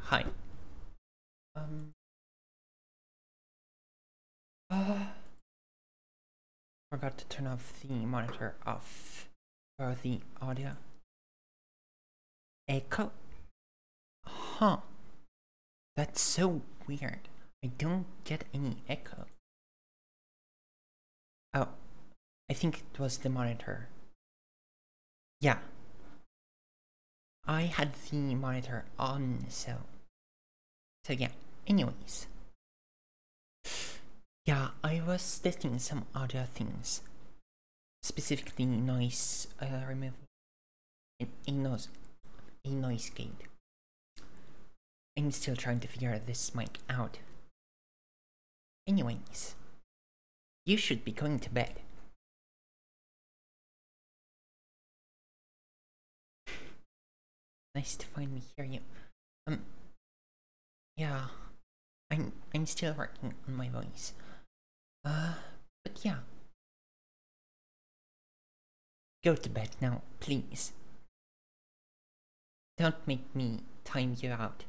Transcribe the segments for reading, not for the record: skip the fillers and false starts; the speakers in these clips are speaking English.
Hi. Um. Uh, Forgot to turn off the monitor off for the audio. Echo? Huh. That's so weird. I don't get any echo. Oh, I think it was the monitor. Yeah. I had the monitor on, so yeah. Anyways. Yeah, I was testing some audio things. Specifically noise removal. A noise gate. I'm still trying to figure this mic out. Anyways, you should be going to bed. Nice to finally hear you. Yeah, I'm still working on my voice. But yeah. Go to bed now, please. Don't make me time you out.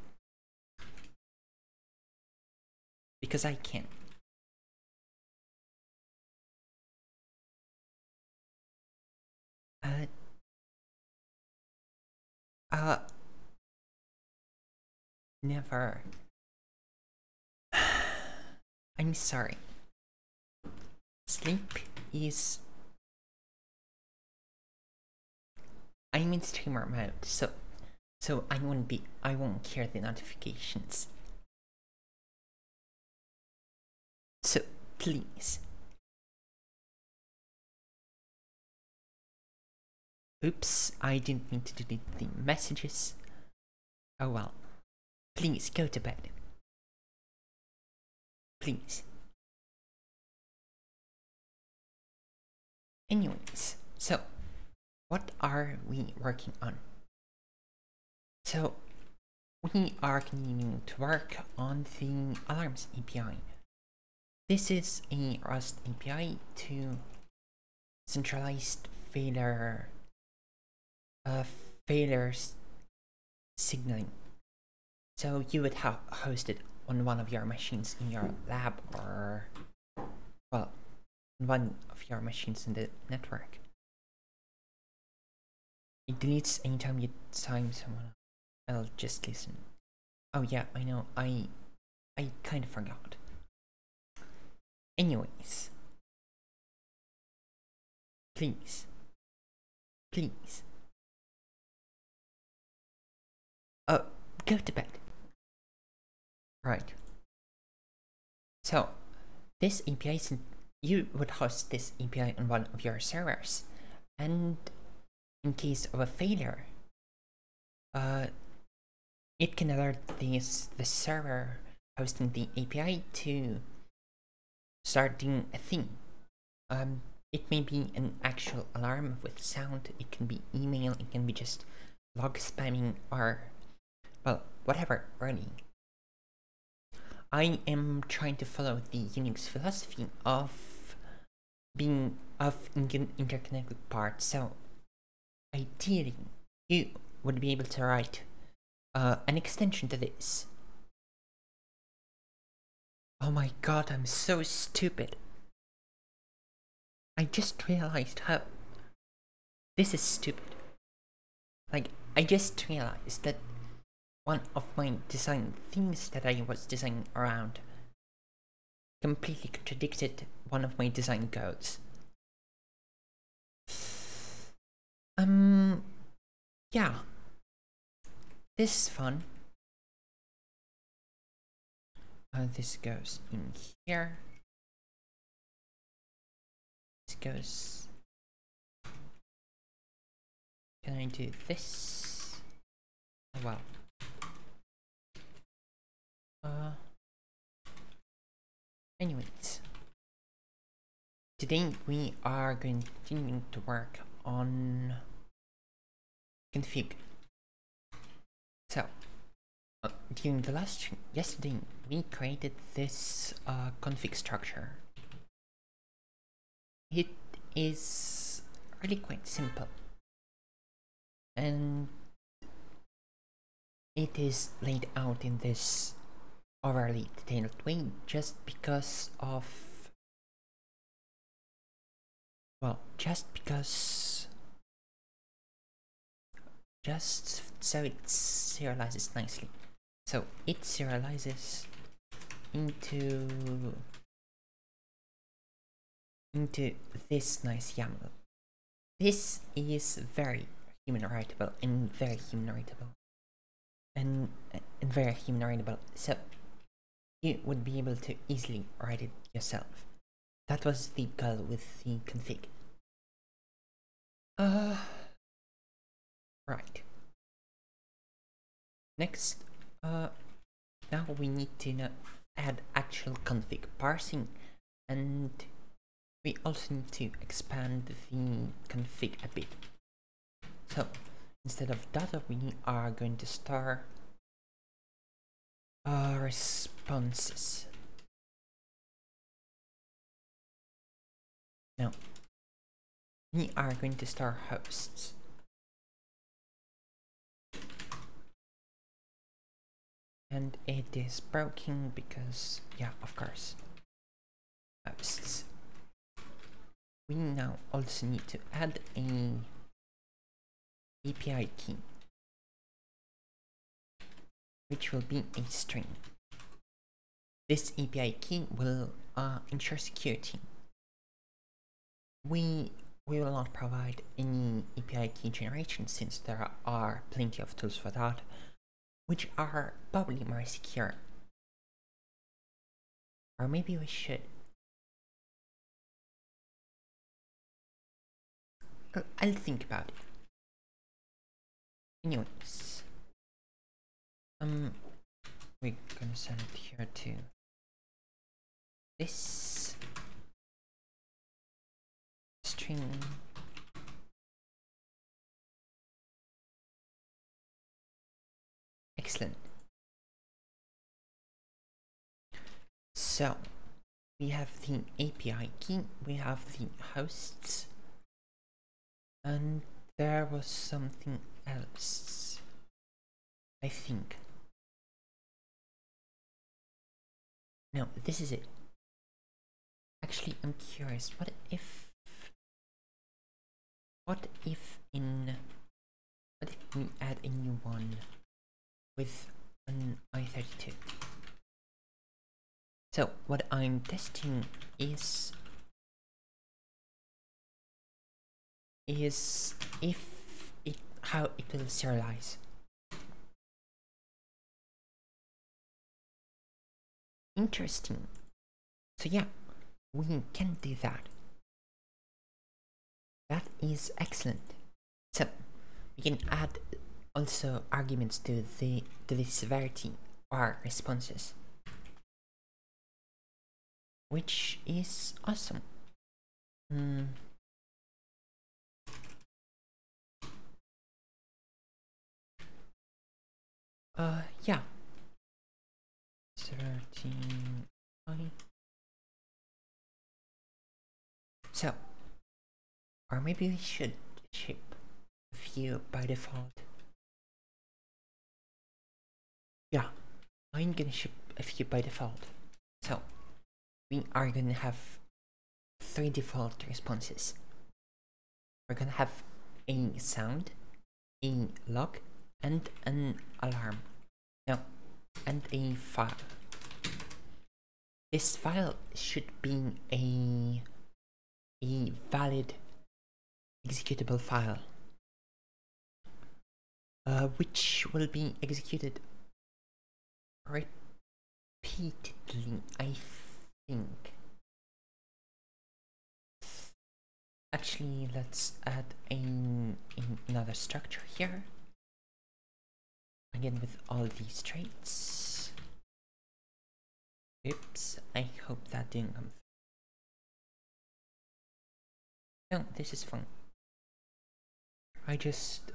Because I can. Never. I'm sorry. Sleep is... I'm in streamer mode, so I won't hear the notifications. So please. Oops, I didn't mean to delete the messages. Oh well. Please go to bed. Please. Anyways, so what are we working on? So we are continuing to work on the alarms API. This is a Rust API to centralized failures signaling. So you would have hosted on one of your machines in your lab, or well, one of your machines in the network. It deletes anytime you time someone. I'll just listen. Oh yeah, I know. I kind of forgot. Anyways, please, please, go to bed. Right. So this API, you would host this API on one of your servers, and in case of a failure, it can alert the server hosting the API to starting a thing. It may be an actual alarm with sound, it can be email, it can be just log spamming, or well, whatever, really. I am trying to follow the Unix philosophy of being interconnected parts, so ideally you would be able to write an extension to this. Oh my god, I'm so stupid. I just realized how this is stupid. Like, I just realized that one of my design things that I was designing around completely contradicted one of my design goals. Yeah. This is fun. This goes in here. This goes... Can I do this? Oh well. Anyways. Today we are going to continue to work on config. So, during the last stream, yesterday, we created this config structure. It is really quite simple, and it is laid out in this overly detailed way just because of, well, just so it serializes nicely. So it serializes into this nice YAML. This is very human writable and very human writable and very human writable. So you would be able to easily write it yourself. That was the goal with the config. Right. Next, now we need to add actual config parsing, and we also need to expand the config a bit. So instead of data, we are going to store responses. Now we are going to store hosts. And it is broken because, yeah, of course, hosts. We now also need to add a API key, which will be a string. This API key will ensure security. We will not provide any API key generation since there are plenty of tools for that, which are probably more secure. Or maybe we should. I'll think about it. Anyways, we're gonna send it here to this string. Excellent. So we have the API key, we have the hosts, and there was something else, I think. No, this is it. Actually, I'm curious, what if we add a new one with an i32? So what I'm testing is how it will serialize. Interesting. So yeah, we can do that. That is excellent. So we can add also arguments to the severity or responses, which is awesome. Yeah. 13. So, or maybe we should ship a few by default. Yeah, I'm gonna ship a few by default. So, we are gonna have 3 default responses. We're gonna have a sound, a log, and an alarm. No, and a file. This file should be a valid executable file, which will be executed repeatedly, I think. Actually, let's add another structure here, again with all these traits. Oops, I hope that didn't come through. No, this is fine. I just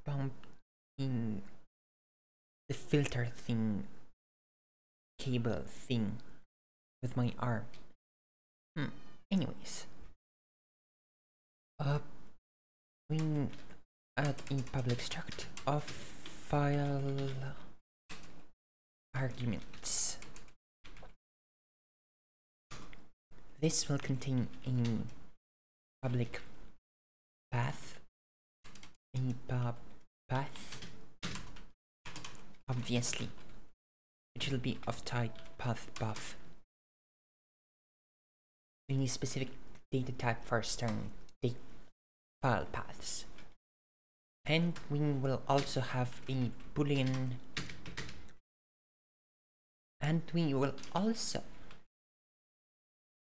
bumped in the filter thing, cable thing with my arm. Anyways, we add a public struct of file arguments. This will contain a public path, a pub path, obviously, which will be of type path buff. We need specific data type for certain file paths. And we will also have a boolean, and we will also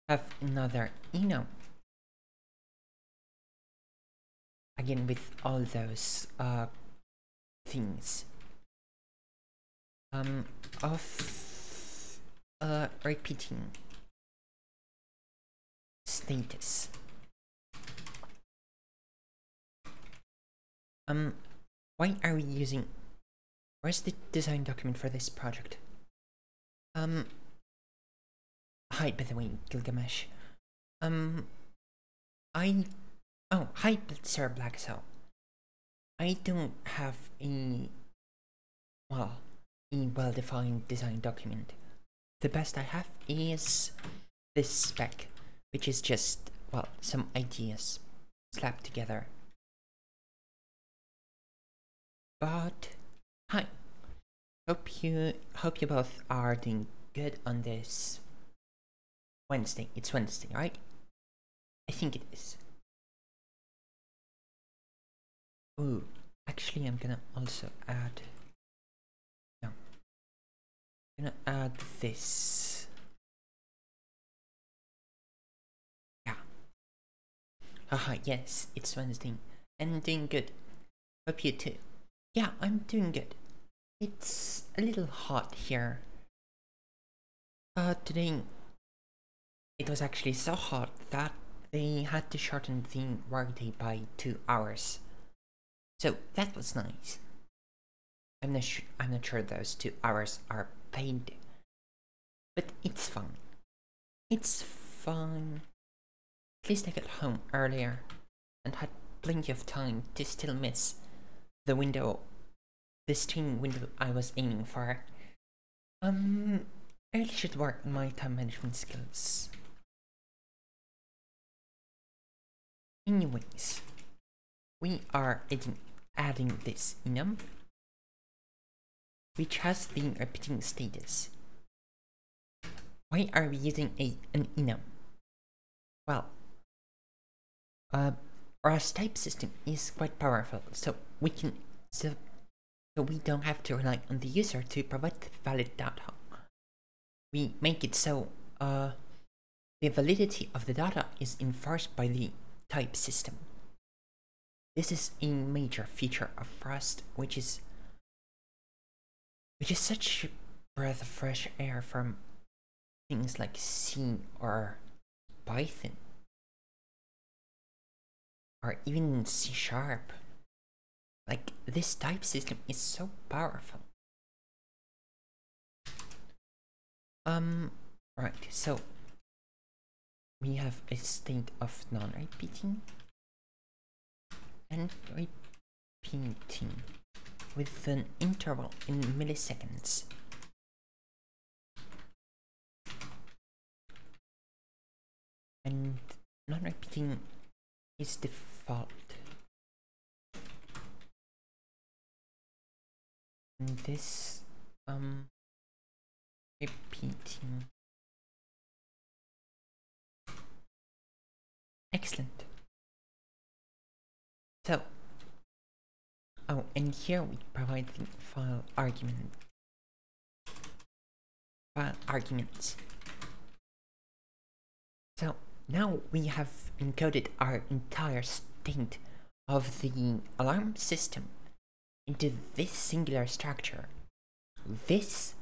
have another enum, again with all those things of repeating status. Why are we using, where's the design document for this project? Hi, by the way, Gilgamesh. Hi, Sir Black Cell. I don't have a well-defined design document. The best I have is this spec, which is just, well, some ideas slapped together. But hi, hope you both are doing good on this Wednesday. It's Wednesday, right? I think it is. Ooh, actually I'm gonna also add, no, I'm gonna add this. Yeah. Haha, yes, it's Wednesday and doing good. Hope you too. Yeah, I'm doing good. It's a little hot here. Today it was actually so hot that they had to shorten the workday by 2 hours. So that was nice. I'm not sure those 2 hours are paid, but it's fun. It's fun. At least I got home earlier and had plenty of time to still miss the stream window I was aiming for. I really should work on my time management skills. Anyways, we are adding this enum, which has the repeating status. Why are we using an enum? Well, Rust type system is quite powerful, so we don't have to rely on the user to provide valid data. We make it so the validity of the data is enforced by the type system. This is a major feature of Rust, which is such a breath of fresh air from things like C or Python, or even C#. Like, this type system is so powerful. Right, so we have a state of non-repeating and repeating with an interval in milliseconds. And non-repeating is default. And this repeating. Excellent. So, oh, and here we provide the file arguments. So now we have encoded our entire state of the alarm system into this singular structure. This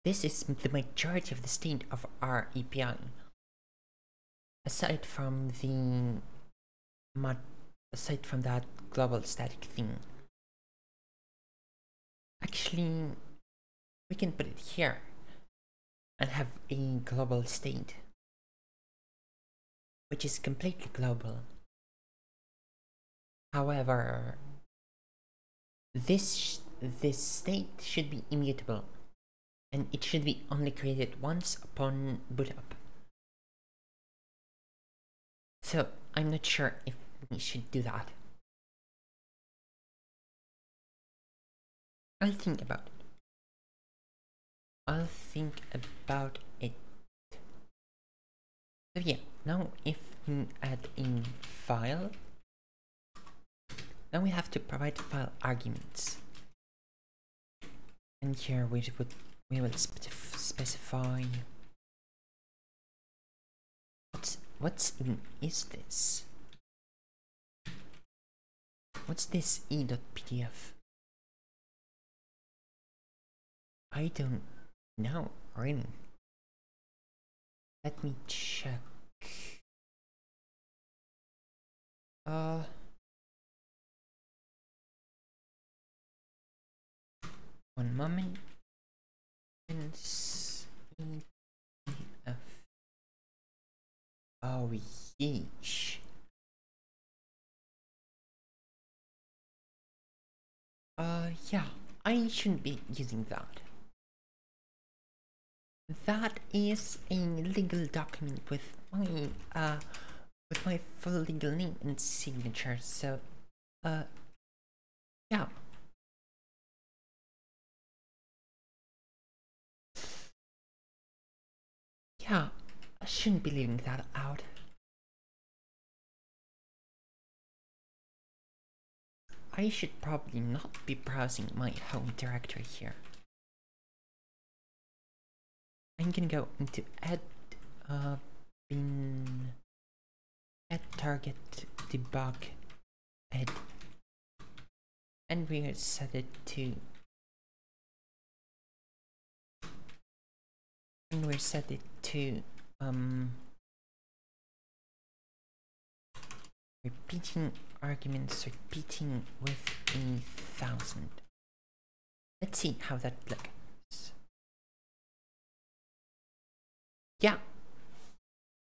is the majority of the state of our API. Aside from that global static thing. Actually, we can put it here and have a global state, which is completely global. However, this state should be immutable, and it should be only created once upon boot up. So I'm not sure if we should do that. I'll think about it. So yeah, now if we add in file, now we have to provide file arguments. And here we will specify what's even is this? What's this e.pdf? I don't know, really. Let me check. One moment. Oh, yeesh. Yeah, I shouldn't be using that. That is a legal document with my full legal name and signature, so, yeah. Yeah, I shouldn't be leaving that out. I should probably not be browsing my home directory here. I'm gonna go into add bin add target debug add, and we'll set it to repeating arguments, repeating with 1,000. Let's see how that looks. Yeah,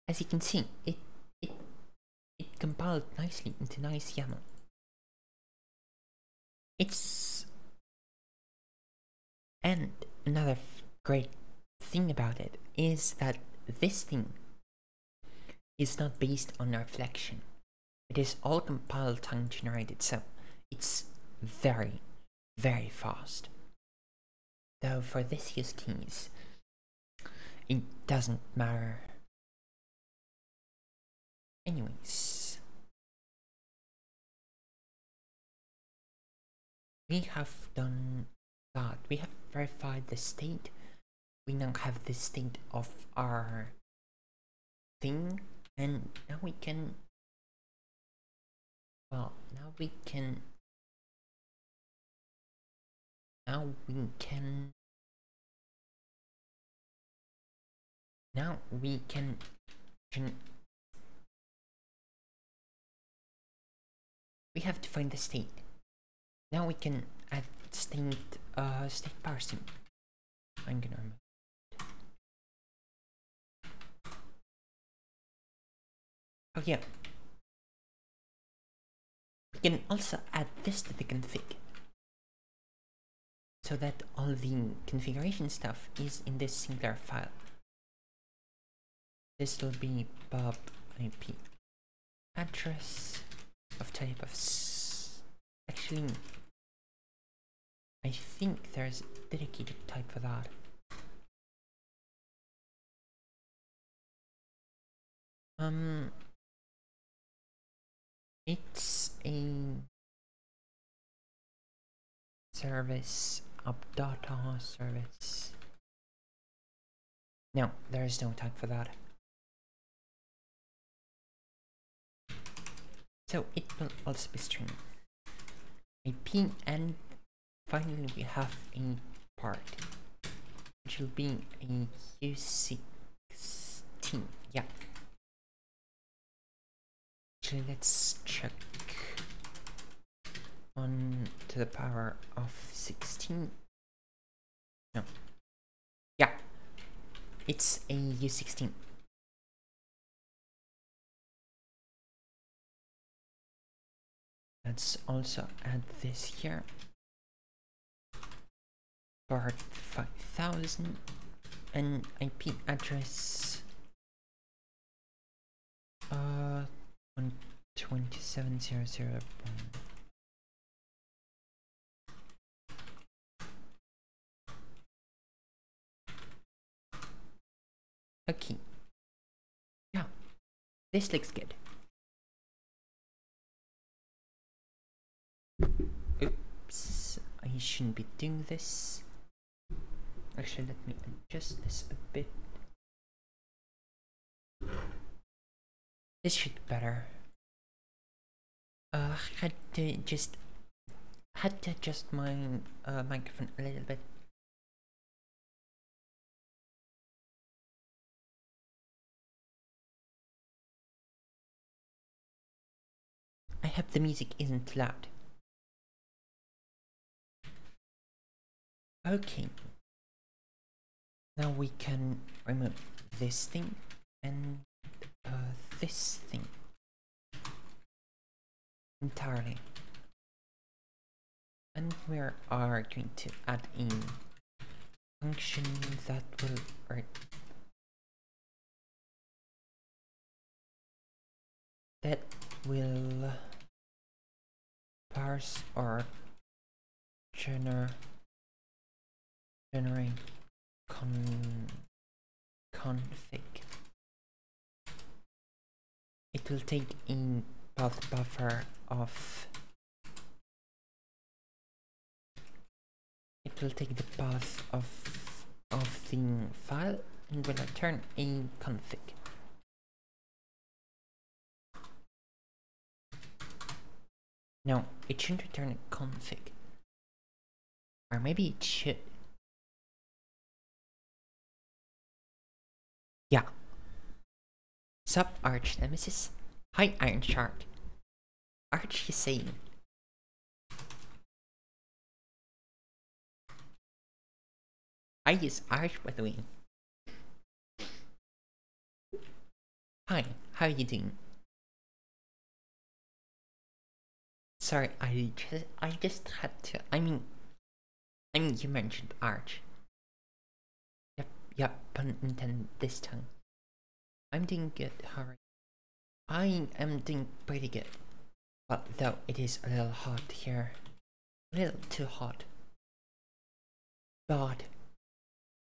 as you can see, it compiled nicely into nice YAML. And another great thing about it is that this thing is not based on reflection. It is all compiled time generated, so it's very, very fast. Though for this use case, it doesn't matter. Anyways, we have done that. We have verified the state. We now have the state of our thing, and now we can, well, now we can we have to find the state. Now we can add state parsing. I'm gonna remove it. Oh yeah. We can also add this to the config, so that all the configuration stuff is in this singular file. This will be pub IP address of type of actually, I think there's a dedicated type for that. It's a service data service. No, there is no type for that. So it will also be string IP, and finally we have a part, which will be a U16. Yeah. Actually, let's check on to the power of 16. No. Yeah. It's a U16. Let's also add this here. Part 5000 and IP address 127.0.0. Okay. Yeah, this looks good. Oops, I shouldn't be doing this. Actually, let me adjust this a bit. This should be better. Had to adjust my microphone a little bit. I hope the music isn't loud. Okay. Now we can remove this thing and this thing entirely. And we are going to add in function that will parse or generate config. It will take in path buffer of. It will take the path of the file and will return a config. No, it shouldn't return a config. Or maybe it should. Yeah. Sup, Arch Nemesis? Hi, Iron Shark. Arch is saying. I use Arch, by the way. Hi, how are you doing? Sorry, I just had to. I mean, you mentioned Arch. Yep, pun intended this time. I'm doing good. How are you? I am doing pretty good. Well, though it is a little hot here, a little too hot. But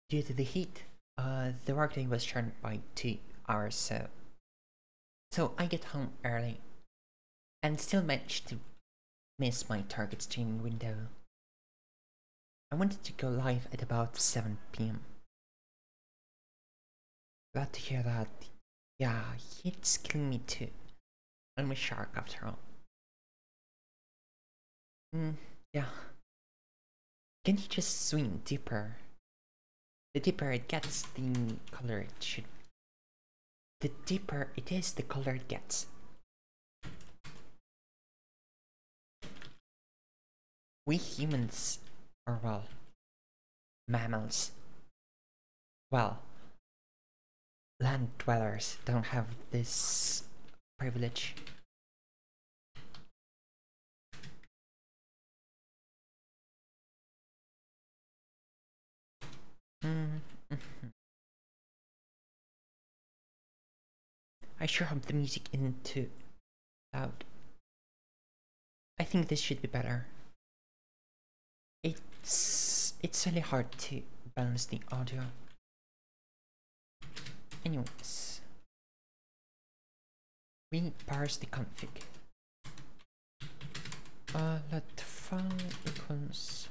due to the heat, the workday was shortened by 2 hours, so I get home early and still managed to miss my target streaming window. I wanted to go live at about 7 PM. Glad to hear that. Yeah, it's killing me too. I'm a shark after all. Yeah. Can you just swim deeper? The deeper it gets, the color it should. The deeper it is, the color it gets. We humans are, well, mammals. Well, land dwellers don't have this privilege. I sure hope the music isn't too loud. I think this should be better. It's really hard to balance the audio. Anyways, we parse the config. Let file equals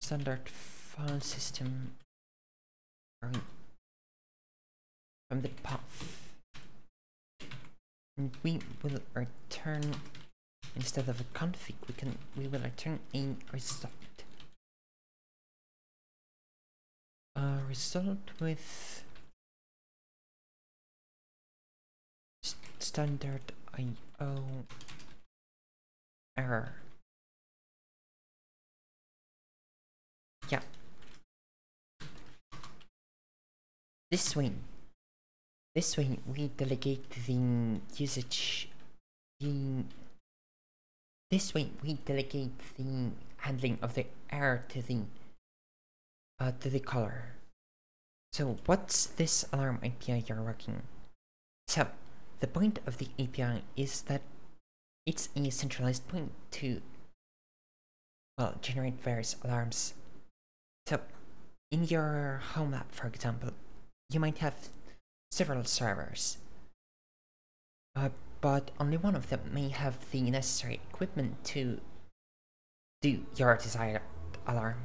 standard file system from the path. And we will return, instead of a config, we will return a result. Result with standard IO error. Yeah. This way we delegate the usage. This way we delegate the handling of the error to the to the caller. So what's this alarm API you're working? So the point of the API is that it's a centralized point to, well, generate various alarms. So in your home app, for example, you might have several servers, but only one of them may have the necessary equipment to do your desired alarm.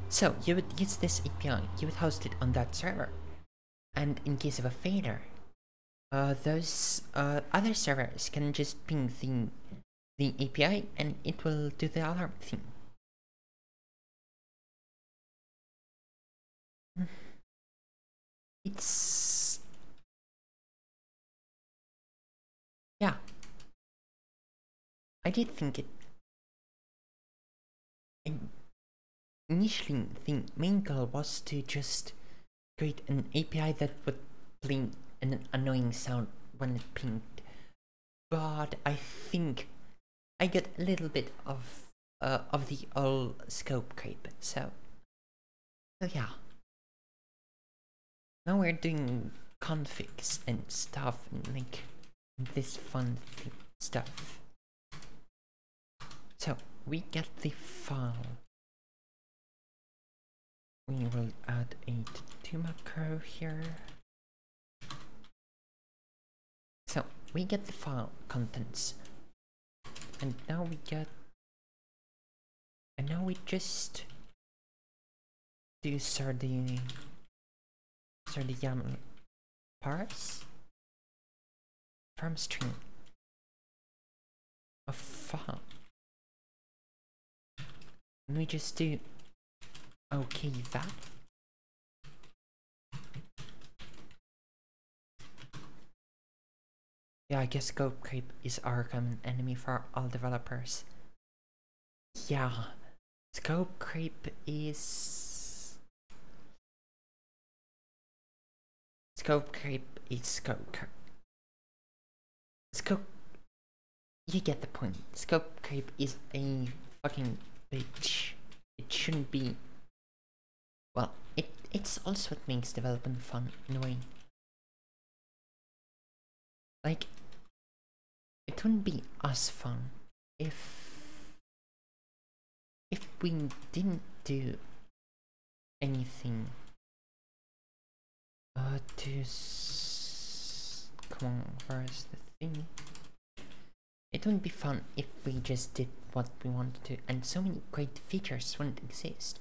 So you would use this API, you would host it on that server, and in case of a failure, those other servers can just ping the API and it will do the alarm thing. It's... yeah. I did think it... initially, the main goal was to just create an API that would play an annoying sound when it pinged. But I think I got a little bit of the old scope creep, so yeah. Now we're doing configs and stuff and like this fun stuff. So we get the file. We will add a to macro here. So we get the file contents, and now we just do the YAML parse from string of file, and we just do okay that. Yeah, I guess scope creep is our common enemy for all developers. Yeah, scope creep is... scope creep is scope creep. You get the point. Scope creep is a fucking bitch. It shouldn't be... well, it's also what makes development fun, in a way. Like, it wouldn't be as fun if we didn't do anything come on, where's the thing? It wouldn't be fun if we just did what we wanted to, and so many great features wouldn't exist.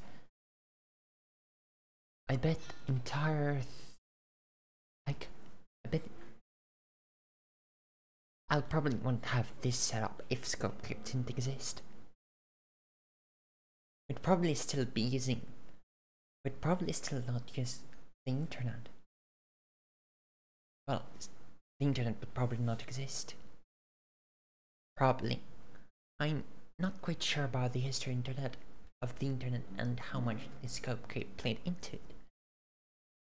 I bet I'll probably won't have this set up if scope creep didn't exist. We'd probably still not use the internet. Well, the internet would probably not exist. Probably. I'm not quite sure about the history of the internet and how much the scope creep played into it.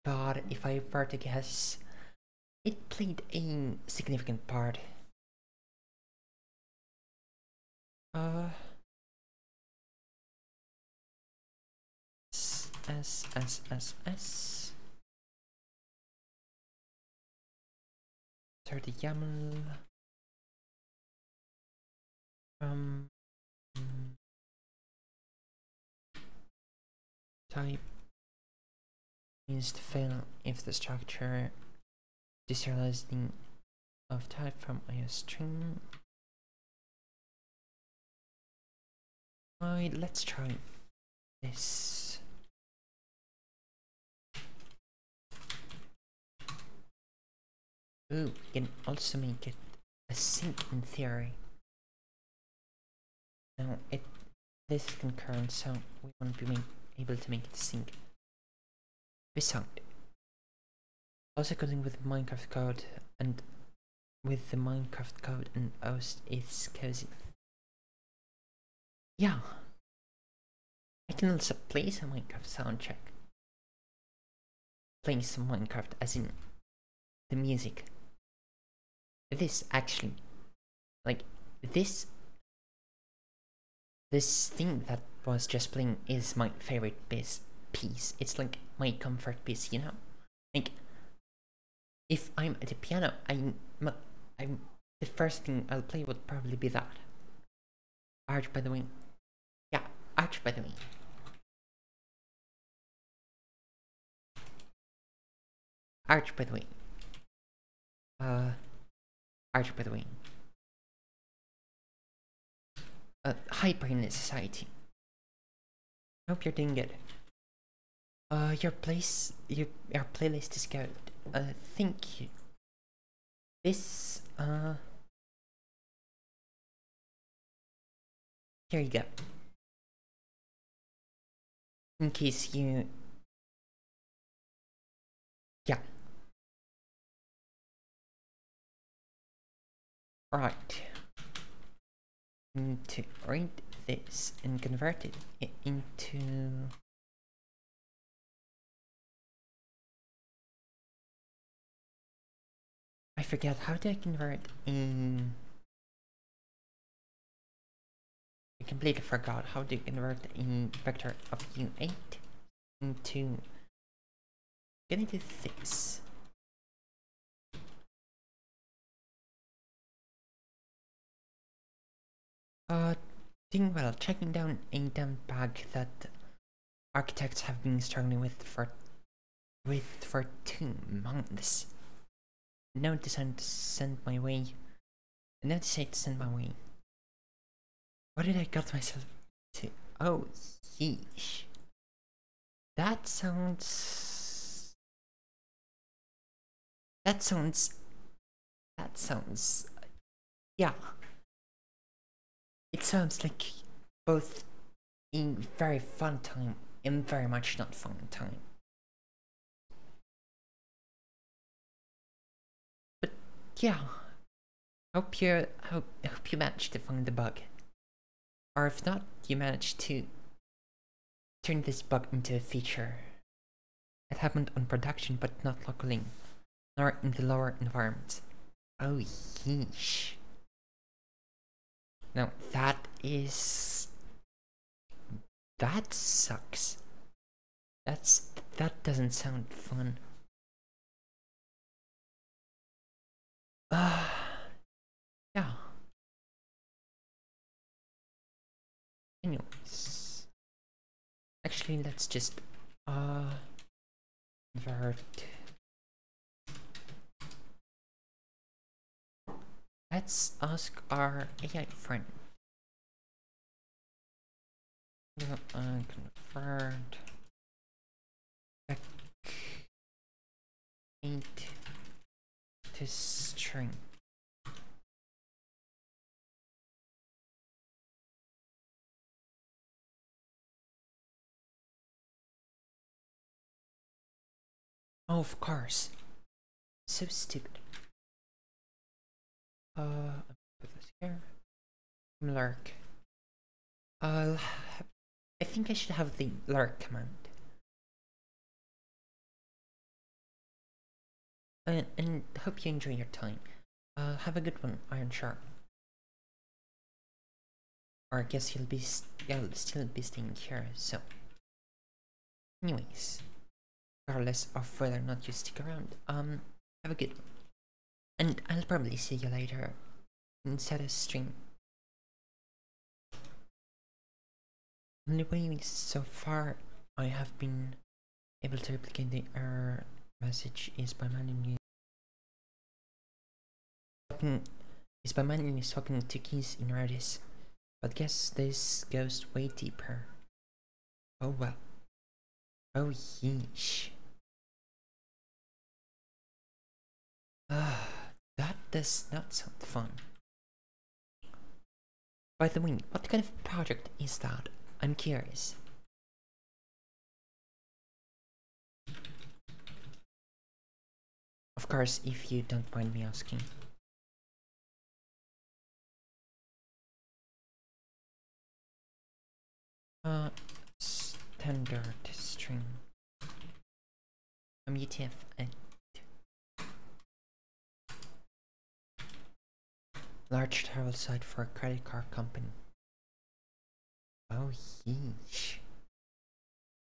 But if I were to guess, it played a significant part. Start the YAML from type needs to fail if the structure deserializing of type from IO string. Right, let's try this. Ooh, we can also make it async in theory. Now this is concurrent, so we won't be able to make it sync. Beside, also coding with Minecraft code and with the Minecraft code and OS is cozy. Yeah, I can also play some Minecraft soundtrack. Playing some Minecraft as in the music. This actually, like this thing that was just playing is my favorite piece. It's like my comfort piece, you know? Like, if I'm at the piano, I'm the first thing I'll play would probably be that. Arch by the Wing. Yeah, Arch by the Wing. Arch by the Wing. Arch by the Wing. Hyper in this society. Hope you're doing good. Your playlist is good. Thank you. This, here you go. In case you, yeah. Right. Need to read this and convert it into I forget how do I convert in I completely forgot how to convert in vector of u8 into getting to this. Doing well, checking down a dump bag that architects have been struggling with for 2 months. No design to send my way. No design to send my way. What did I got myself to? Oh, yeesh. That sounds. Yeah. It sounds like both a very fun time and very much not fun time. But yeah, hope you managed to find the bug, or if not, you managed to turn this bug into a feature. It happened on production, but not locally, nor in the lower environment. Oh yeesh. Now that sucks. That doesn't sound fun. Yeah. Anyways, actually, let's just convert. Let's ask our AI friend. Convert back 8 to string. Oh, of course. So stupid. I'll put this here. Lurk. I think I should have the lurk command. And hope you enjoy your time. Have a good one, Iron Shark. Or I guess you'll still be staying here, so. Anyways, regardless of whether or not you stick around, have a good one. And I'll probably see you later inside a stream. Anyway, so far I have been able to replicate the error message is by manually swapping 2 keys in Redis. But guess this goes way deeper. Oh well. Oh yeesh. That does not sound fun. By the way, what kind of project is that? I'm curious. Of course, if you don't mind me asking. Standard string. UTF-8. Large travel site for a credit card company. Oh, yeesh.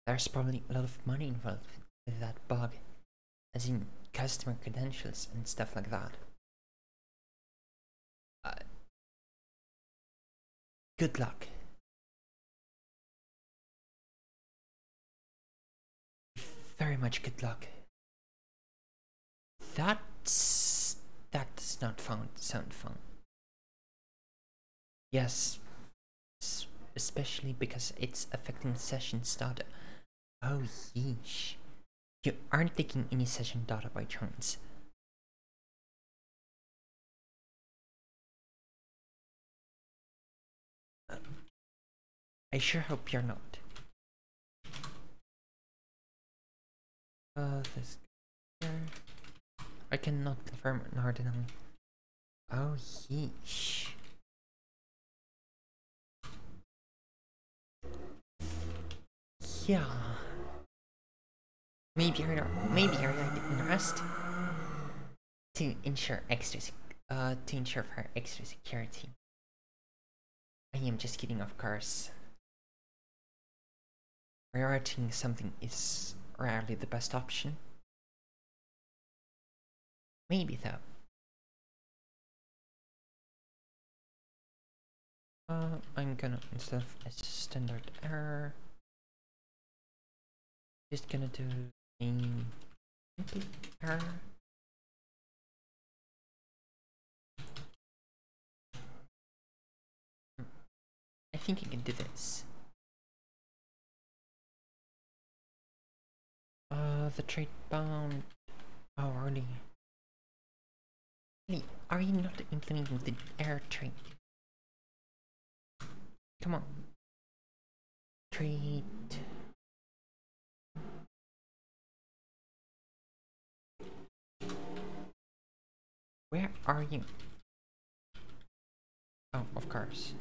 There's probably a lot of money involved with that bug, as in customer credentials and stuff like that. Uh, Good luck. Very much good luck. That does not sound fun. Yes, especially because it's affecting session data. Oh yeesh. You aren't taking any session data by chance. I sure hope you're not. This here. I cannot confirm nor deny. Oh yeesh. Yeah. Maybe you're right in rest to ensure for extra security. I am just kidding, of course. Prioritizing something is rarely the best option. Maybe though. I'm gonna, instead of a standard error, just gonna do a complete error. I think I can do this. The trade bound. Oh, really? Are you not implementing the error trade? Come on. Trade. Where are you? Oh, of course.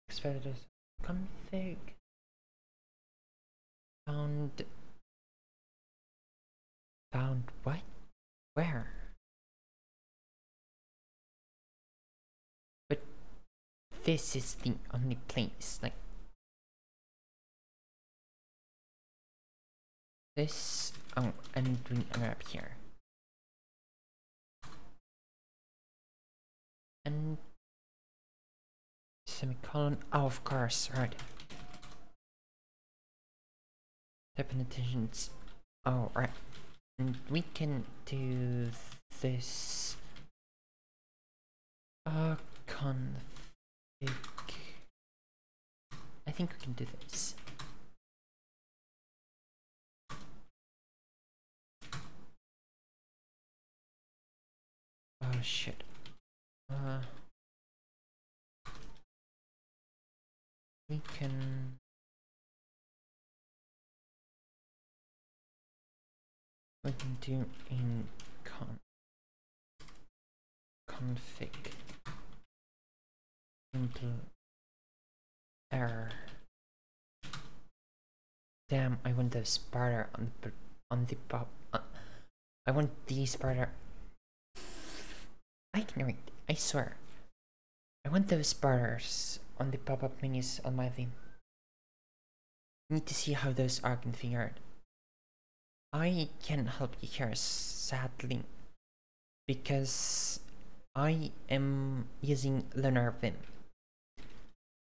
Expeditors config. Found what? Where? But this is the only place, like this. Oh, I'm doing a map here. And semicolon. Oh, of course, right. Definitions. Oh, right. And we can do this. Config. I think we can do this. Oh shit. We can do in config into error. Damn, I want the spider on the pop. I want the spider. I can read. I swear. I want those spiders on the pop-up menus on my theme. Need to see how those are configured. I can help you here, sadly, because I am using Lunar Vim,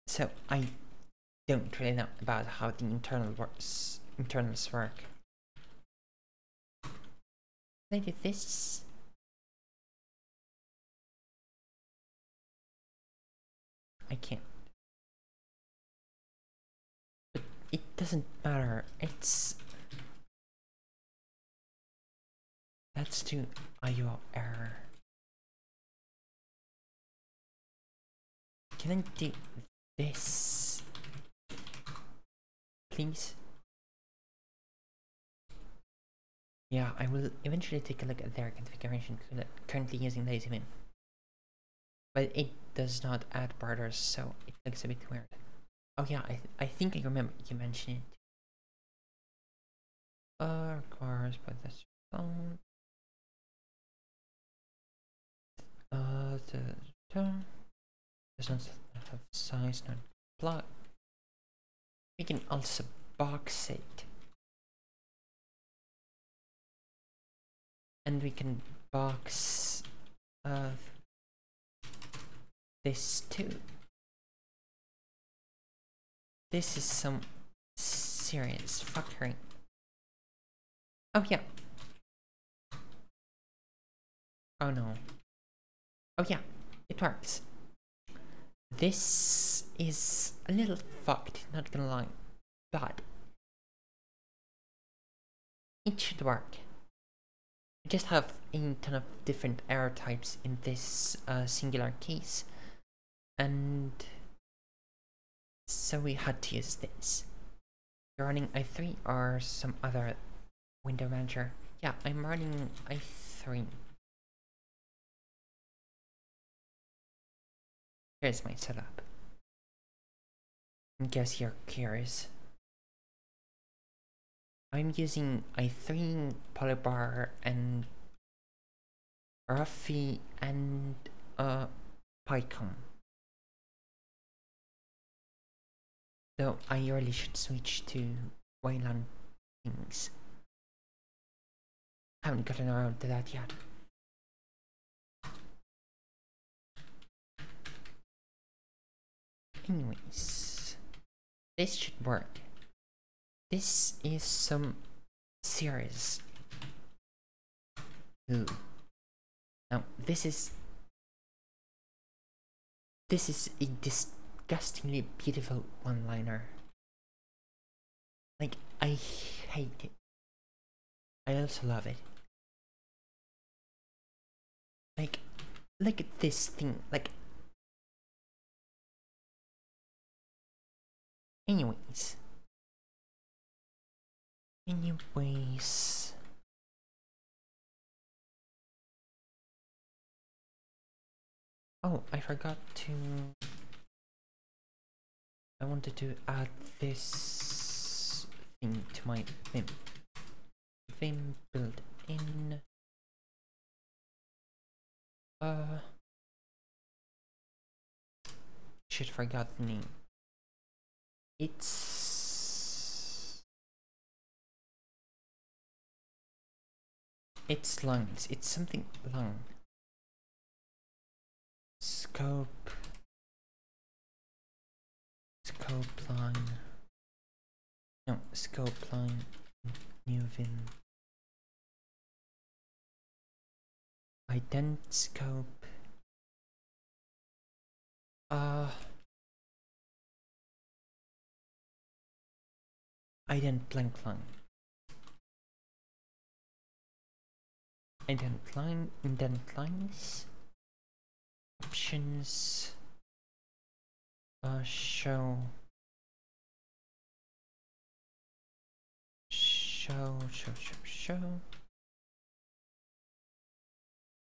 so I don't really know about how the internals work. Can I do this? I can't. But it doesn't matter. Let's do IO error. Can I do this? Please? Yeah, I will eventually take a look at their configuration, currently using LazyVim. But it does not add borders, so it looks a bit weird. Oh yeah, I think I remember you mentioned it. Of course, but that's Does not have size, not plot. We can also box it. And we can box this too. This is some serious fuckery. Oh yeah. Oh no. Oh yeah, it works. This is a little fucked, not gonna lie, but it should work. We just have a ton of different error types in this singular case, and so we had to use this. You're running i3 or some other window manager? Yeah, I'm running i3. Here's my setup. In case you're curious. I'm using i3, Polybar, and Ruffy, and PyCom. Though I really should switch to Wayland things. Haven't gotten around to that yet. Anyways, this should work. This is some serious. Ooh. Now this is a disgustingly beautiful one-liner. Like, I hate it. I also love it. Like, look at this thing. Like, anyways. Oh, I forgot to... I wanted to add this thing to my Vim. Vim built in... Shit, forgot the name. It's lungs. It's something lung. Scope line. No, scope line. New Vim. Ident scope. Ident blank line. Indent lines. Options. Show.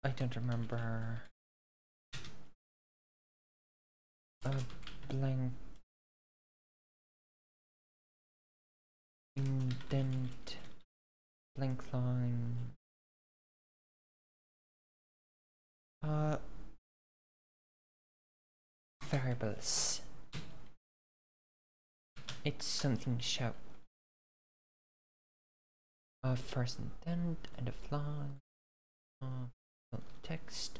I don't remember. Blank. Indent. Blank line. Variables. It's something show. First indent, end of line. Text.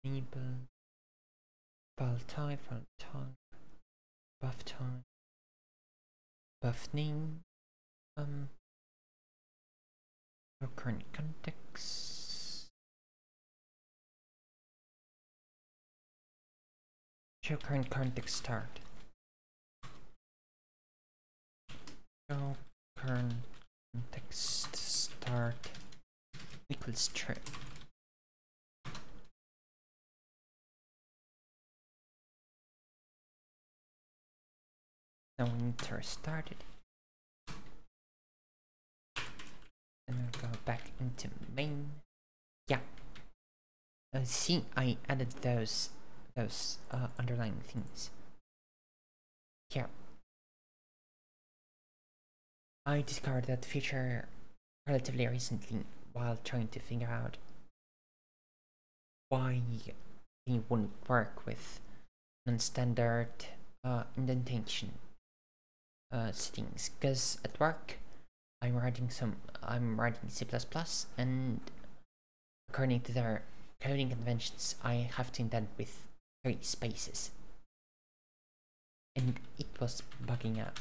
Enable. File type, buff type. Buff name. Your current context. Show current context start. Show current context start equals true. Now we need to restart it. And then go back into main. Yeah. See, I added those underlying things. Here. I discovered that feature relatively recently while trying to figure out why they wouldn't work with non-standard indentation settings, because at work I'm writing C++, and according to their coding conventions I have to indent with 3 spaces, and it was bugging out.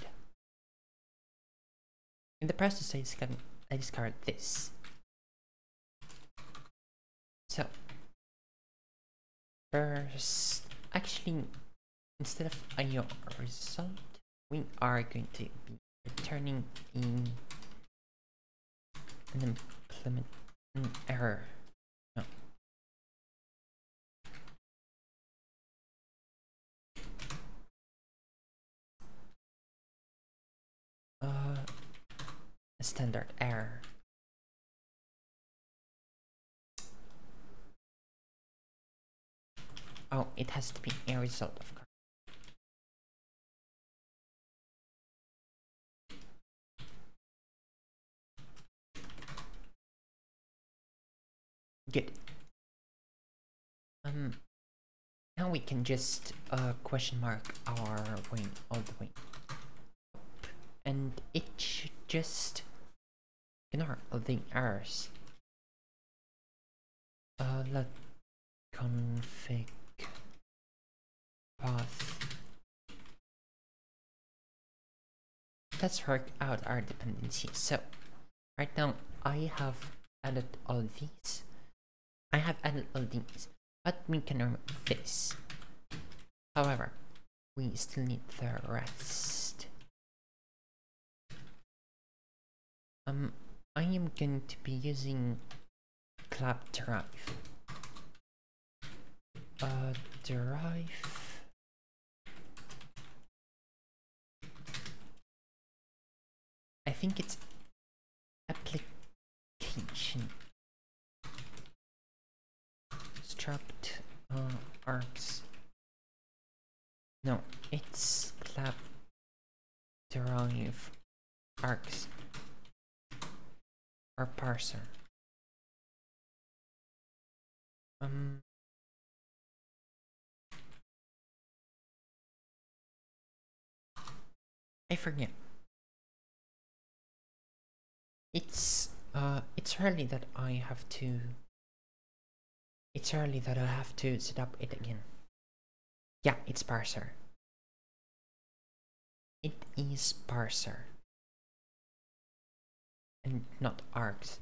In the process I discovered this. So first, actually, instead of IO result, we are going to be returning in an error. No. A standard error. Oh, it has to be a result, of course. Good. Now we can just question mark our way all the way up, and it should just ignore all the errors. Let config path. Let's work out our dependencies. So right now I have added all these. But we can remove this. However, we still need the rest. I am going to be using clap derive. Derive. I think it's application. Struct args. No, it's clap derive args or parser. I forget. It's early that I have to. It's early that I have to set up it again. Yeah, it's parser. It is parser. And not args.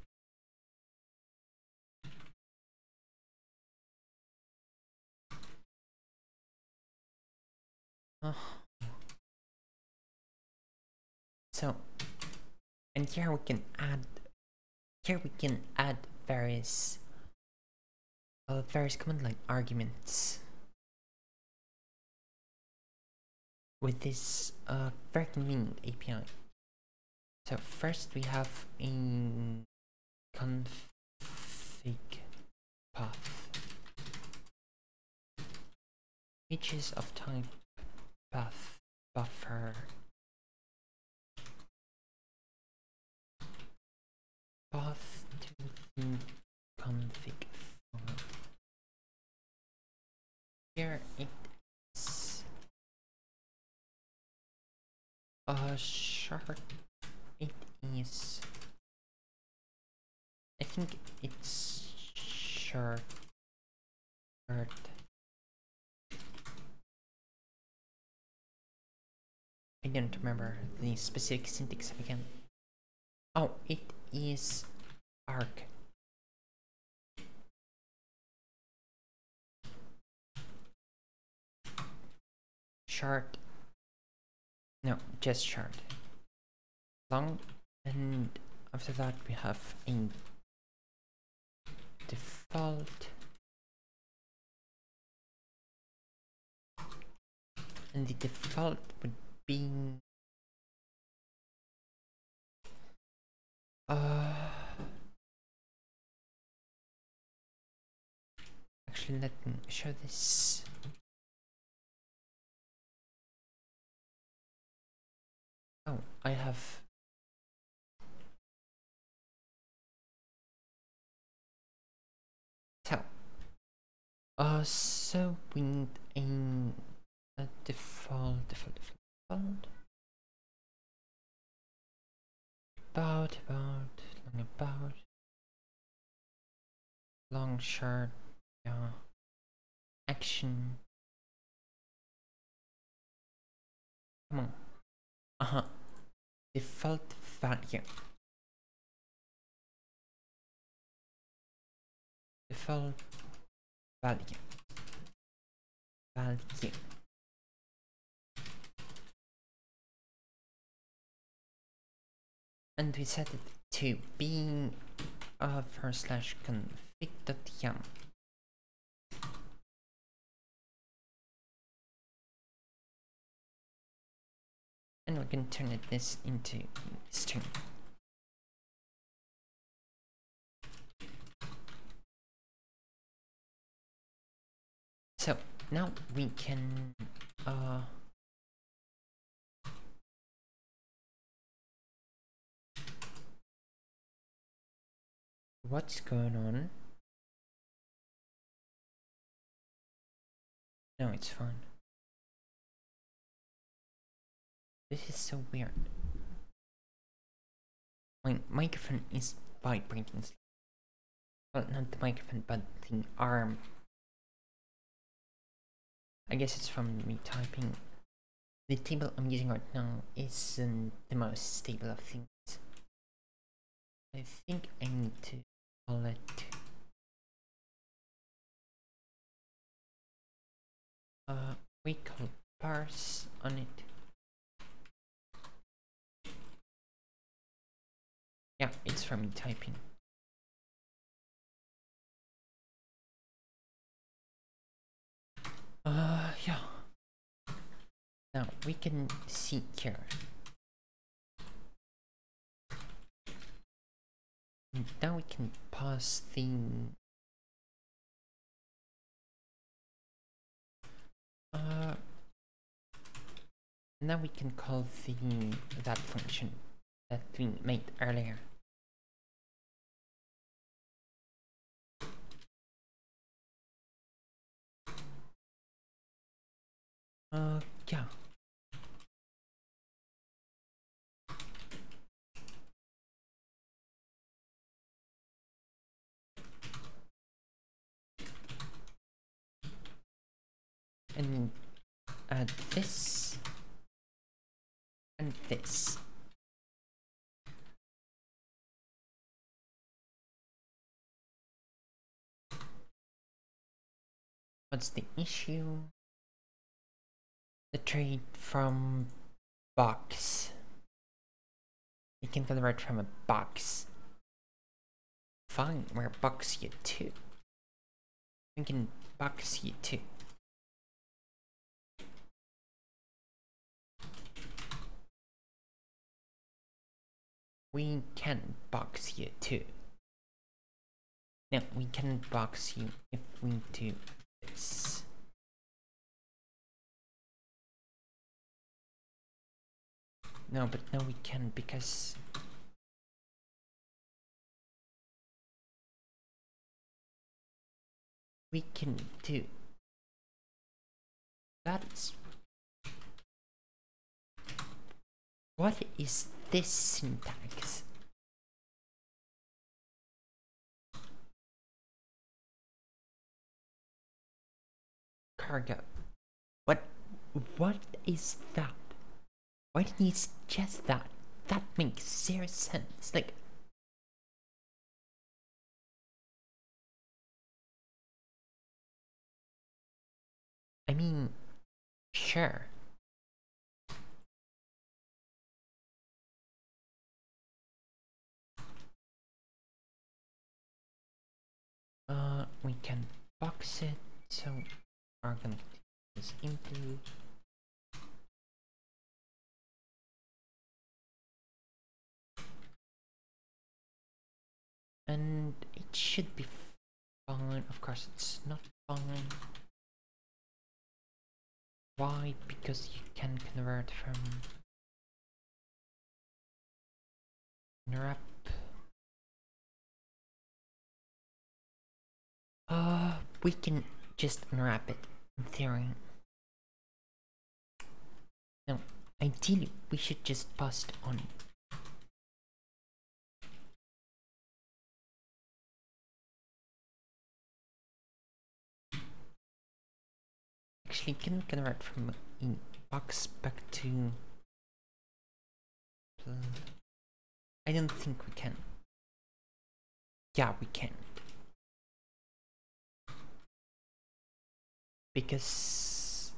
So, and here we can add various command line arguments with this very convenient API. So first we have a config path, which is of type path buffer path to the config file. Here it is short. It is, I think it's short. I don't remember the specific syntax again. Oh, it is arg. Short. No, just short. Long, and after that we have a default, and the default would be actually let me show this. Oh, I have so So we need a default, about, long short, yeah, action, come on, default value, default value, and we set it to be /config.yum. And we can turn this into string. So now we can what's going on? No, it's fine. This is so weird. My microphone is vibrating. Well, not the microphone, but the arm. I guess it's from me typing. The table I'm using right now isn't the most stable of things. I think I need to call it we call parse on it. Yeah, it's from me typing. Yeah. Now we can see here. Now we can pass the now we can call that function that we made earlier. Yeah. And add this and this. What's the issue? The trade from box. You can convert from a box. Fine, we're box you too. We can box you too. We can box you too. Now we can box you if we do this. No, but no we can because we can do that's what is this syntax? Cargo. What is that? Why did you suggest that? That makes zero sense. Like I mean sure. We can box it, so we're gonna take this into and it should be fine. Of course it's not fine. Why? Because you can convert from wrap. We can just unwrap it, in theory. Now, ideally, we should just post on. Actually, can we convert from a box back to... I don't think we can. Yeah, we can. Because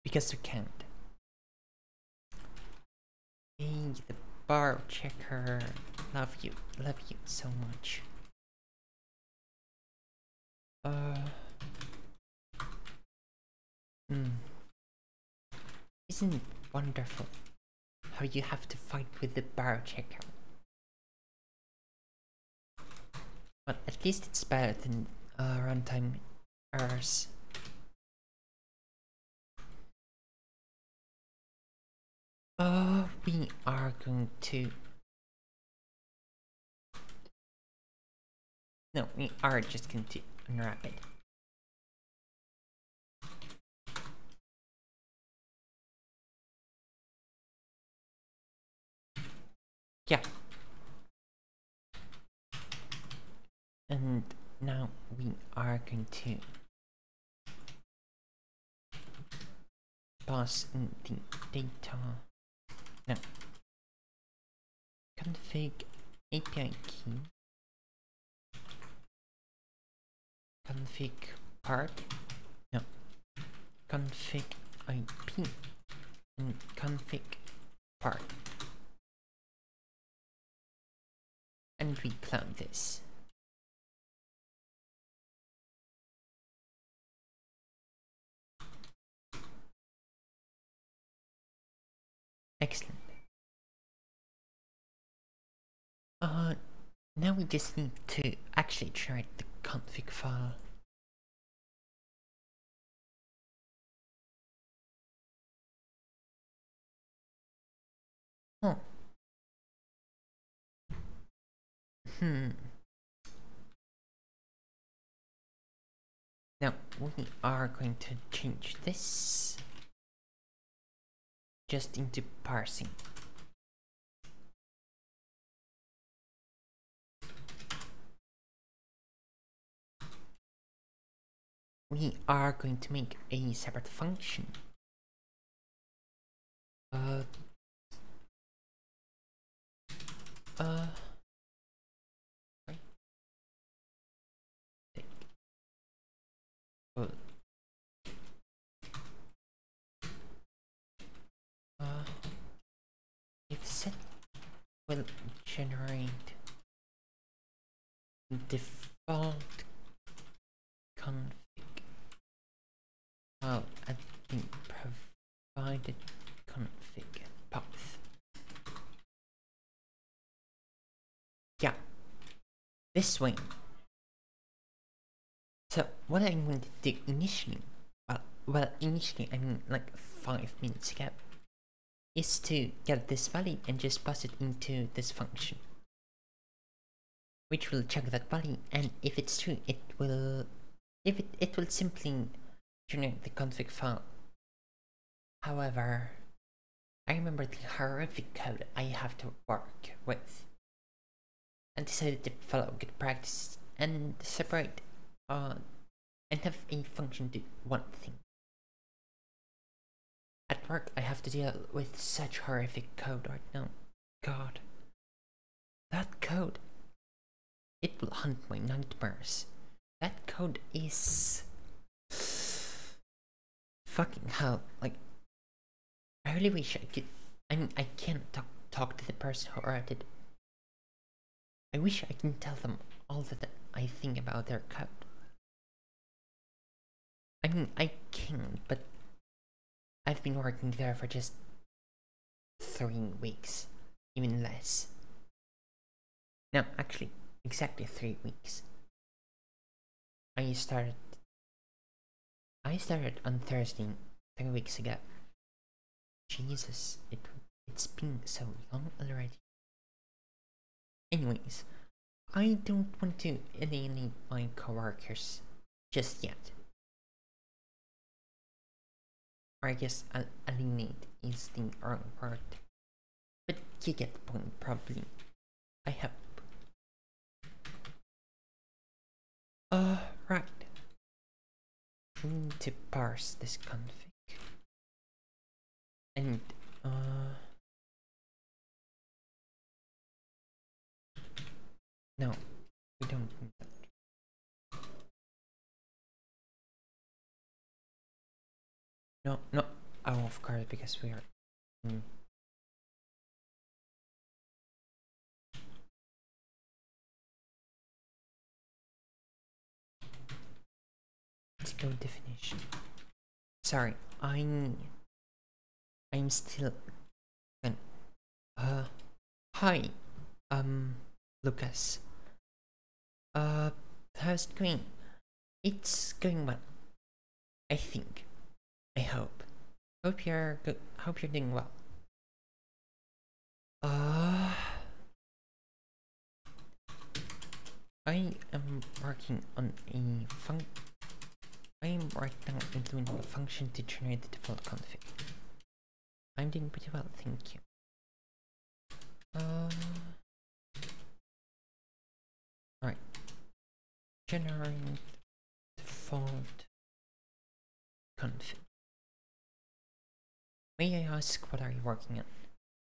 we can't. Hey, the bar checker. Love you so much. Isn't it wonderful how you have to fight with the bar checker? But at least it's better than runtime errors. We are going to... No, we are just going to unwrap it. Yeah. And now we are going to pass in the data. Now, config API key, config part, no, config IP, and config part. And we clone this. Excellent. Now we just need to actually generate the config file. Oh. Now we are going to change this just into parsing. We are going to make a separate function. If set will generate default config file at the provided config path. Yeah, this way. So what I'm going to do initially, well initially I mean like 5 minutes ago, is to get this value and just pass it into this function, which will check that value, and if it's true, it will simply generate the config file. However, I remember the horrific code I have to work with, and decided to follow good practices and separate and have a function do one thing. At work, I have to deal with such horrific code right now. God, that code, it will hunt my nightmares. That code is fucking hell. Like, I really wish I could. I mean, I can't talk to the person who wrote it. I wish I can tell them all that I think about their code. I mean, I can, but I've been working there for just 3 weeks, even less. No, actually, exactly 3 weeks. I started on Thursday 3 weeks ago. Jesus, it's been so long already. Anyways, I don't want to alienate my coworkers just yet. Or I guess alienate is the wrong word. But you get the point, probably. I hope. Right. We need to parse this config. And, no, we don't need that. No, no. Oh, of course, because we are. Let's go definition. Sorry, I'm still. Hi, Lucas. How's it going? It's going well. I think. I hope. Hope you're good. Hope you're doing well. I am working on a I am right now implementing a function to generate the default config. I'm doing pretty well, thank you. Right. Generate default config. May I ask, what are you working on?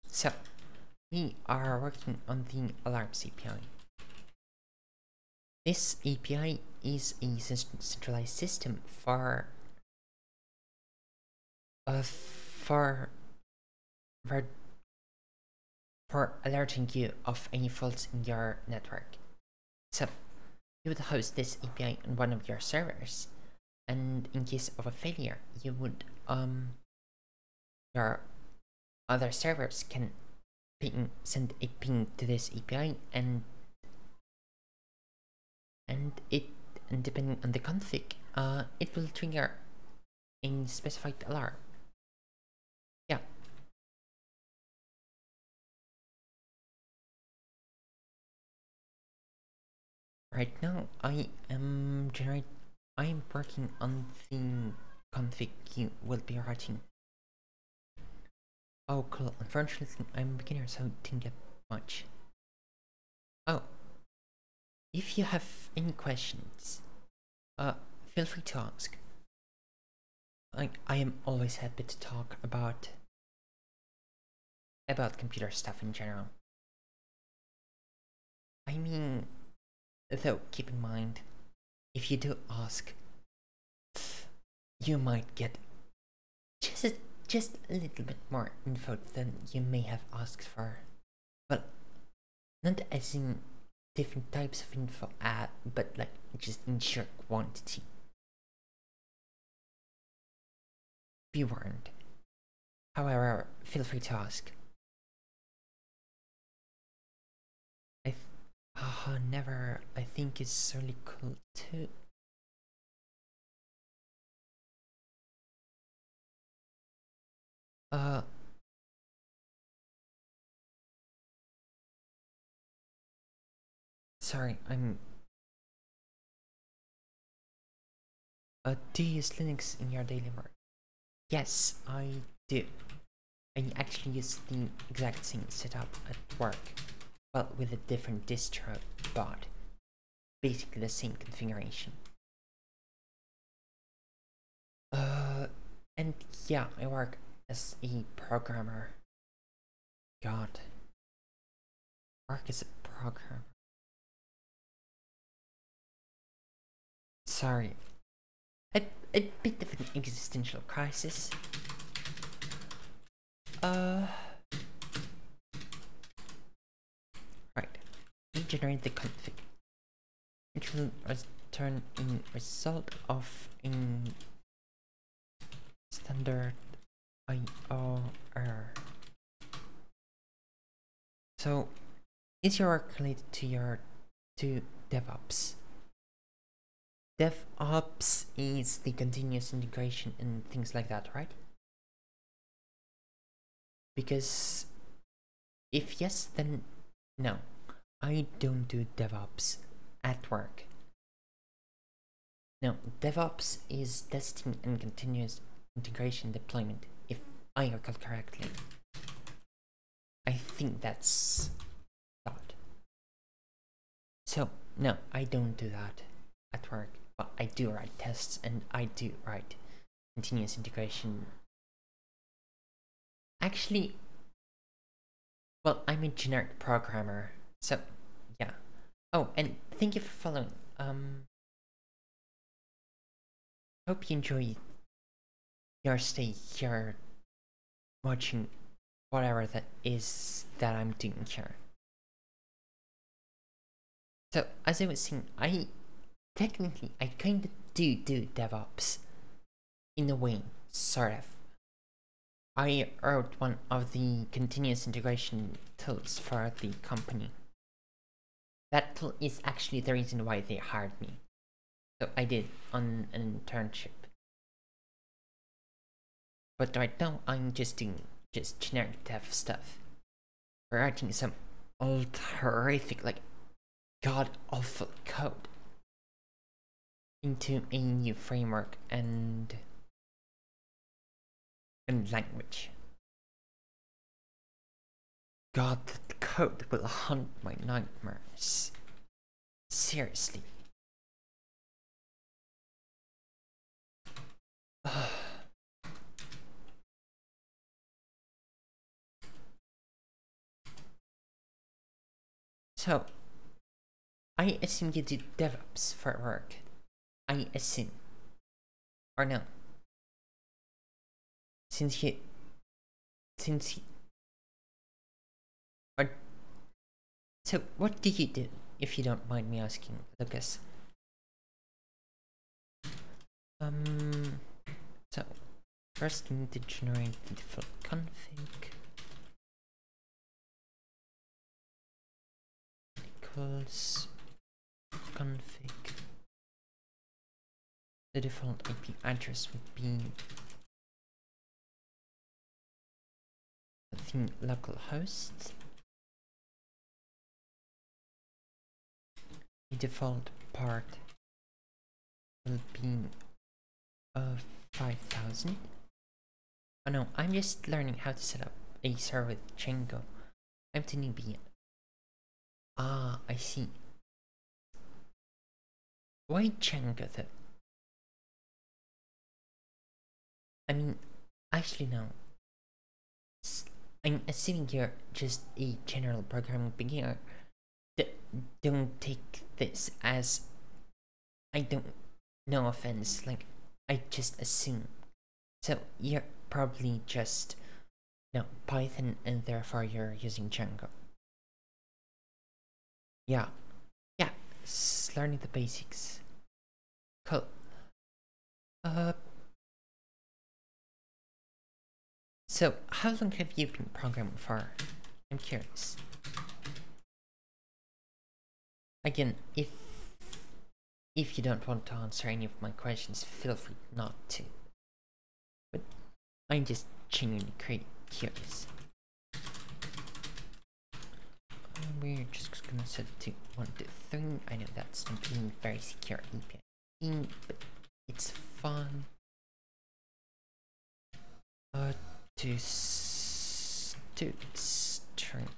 So, we are working on the Alarms API. This API is a centralized system for alerting you of any faults in your network. So you would host this API on one of your servers, and in case of a failure, you would your other servers can send a ping to this API, and depending on the config, it will trigger a specified alarm. Yeah. Right now, I am working on the config you will be writing. Oh, cool. Unfortunately, I'm a beginner, so didn't get much. Oh, if you have any questions, feel free to ask. I am always happy to talk about computer stuff in general. I mean, though, keep in mind, if you do ask, you might get just a little bit more info than you may have asked for. Well, not as in different types of info, but like just in sheer quantity. Be warned. However, feel free to ask. Never. I think it's really cool too. Sorry, do you use Linux in your daily work? Yes, I do. I actually use the exact same setup at work, well, with a different distro, but basically the same configuration. And yeah, I work as a programmer. God. Work as a programmer. Sorry. A bit of an existential crisis. Right. We generate the config, which will return a result of a standard IO error. So, is your work related to DevOps? DevOps is the continuous integration and things like that, right? Because if yes, then no, I don't do DevOps at work. No, DevOps is testing and continuous integration deployment, if I recall correctly. I think that's that. So, no, I don't do that at work, but I do write tests and I do write continuous integration. Actually, well, I'm a generic programmer, so yeah. Oh, and thank you for following. Hope you enjoy your stay here watching whatever that is that I'm doing here. So, as I was saying, I kind of do DevOps in a way, sort of. I wrote one of the continuous integration tools for the company. That tool is actually the reason why they hired me. So I did on an internship. But right now I'm just doing generic dev stuff. We're writing some old horrific, like god awful code into a new framework and language. God, that code will haunt my nightmares. Seriously. So, I assume you do DevOps for work. I assume. Or no. Since you... Or... So, what do you do, if you don't mind me asking, Lucas? So, first we need to generate the default config. Equals config. The default IP address would be the localhost. The default part will be 5000. Oh no, I'm just learning how to set up a server with Django. I'm the newbie. Ah, I see. Why Django though? I mean, actually no. I'm assuming you're just a general programming beginner. Don't take this as... I don't... No offense, like, I just assume. So, you're probably just... No, Python, and therefore you're using Django. Yeah. Yeah, learning the basics. Cool. So, how long have you been programming for? I'm curious. Again, if you don't want to answer any of my questions, feel free not to. But I'm just genuinely curious. We're just gonna set it to 1 to 3. I know that's not being very secure API, but it's fun. To string.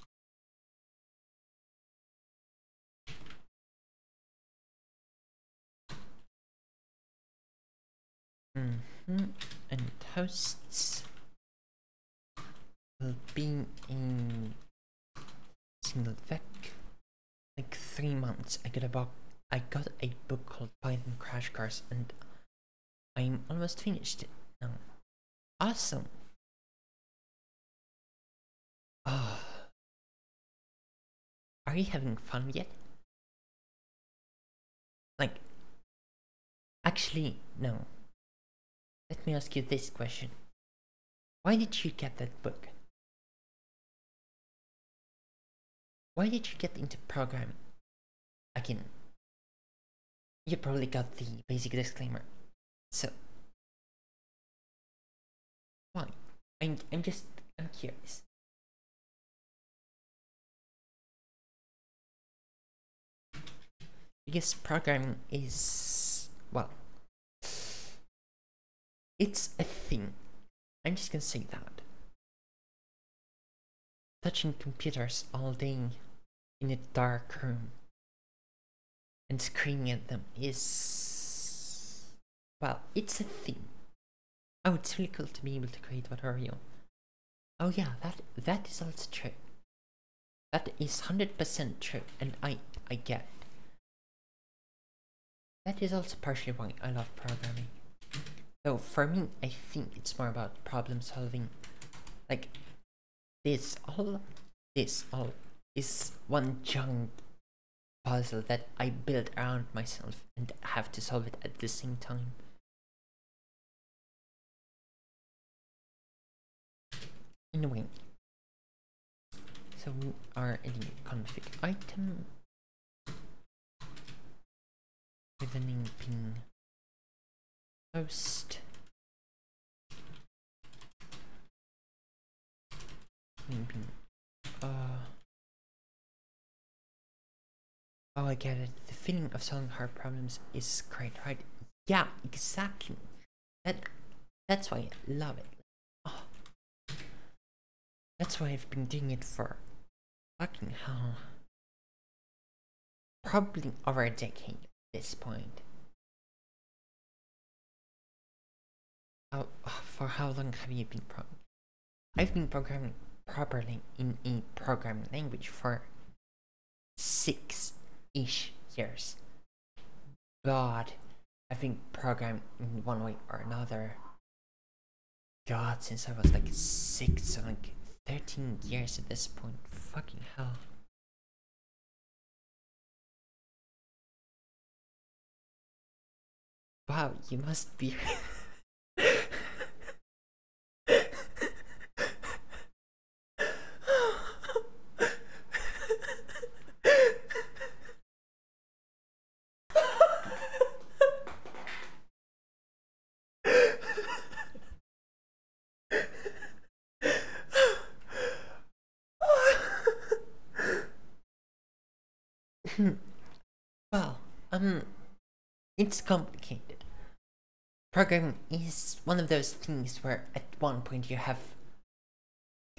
And hosts will be in single vec. Like 3 months. I got a book called Python Crash Course, and I'm almost finished it now. Awesome. Oh. Are you having fun yet? Like, actually, no. Let me ask you this question. Why did you get that book? Why did you get into programming? Again, you probably got the basic disclaimer. So, why? I'm curious. Because programming is, well, It's a thing. I'm just gonna say that. Touching computers all day in a dark room and screaming at them is, well, it's a thing. Oh, it's really cool to be able to create whatever you want. Oh yeah, that is also true. That is 100% true, and I get it. That is also partially why I love programming. So for me, I think it's more about problem solving. Like, this all is one giant puzzle that I build around myself and have to solve it at the same time. In a way. So we are adding a config item with a name being host. Name being oh, I get it. The feeling of solving hard problems is great, right? Yeah, exactly. That's why I love it. Oh. That's why I've been doing it for fucking hell. Probably over a decade at this point. For how long have you been programming? I've been programming properly in a programming language for 6-ish years. God, I've been programming in one way or another. God, since I was like 6, so like 13 years at this point. Fucking hell. Wow, you must be. Well, it's complicated. Programming is one of those things where at one point you have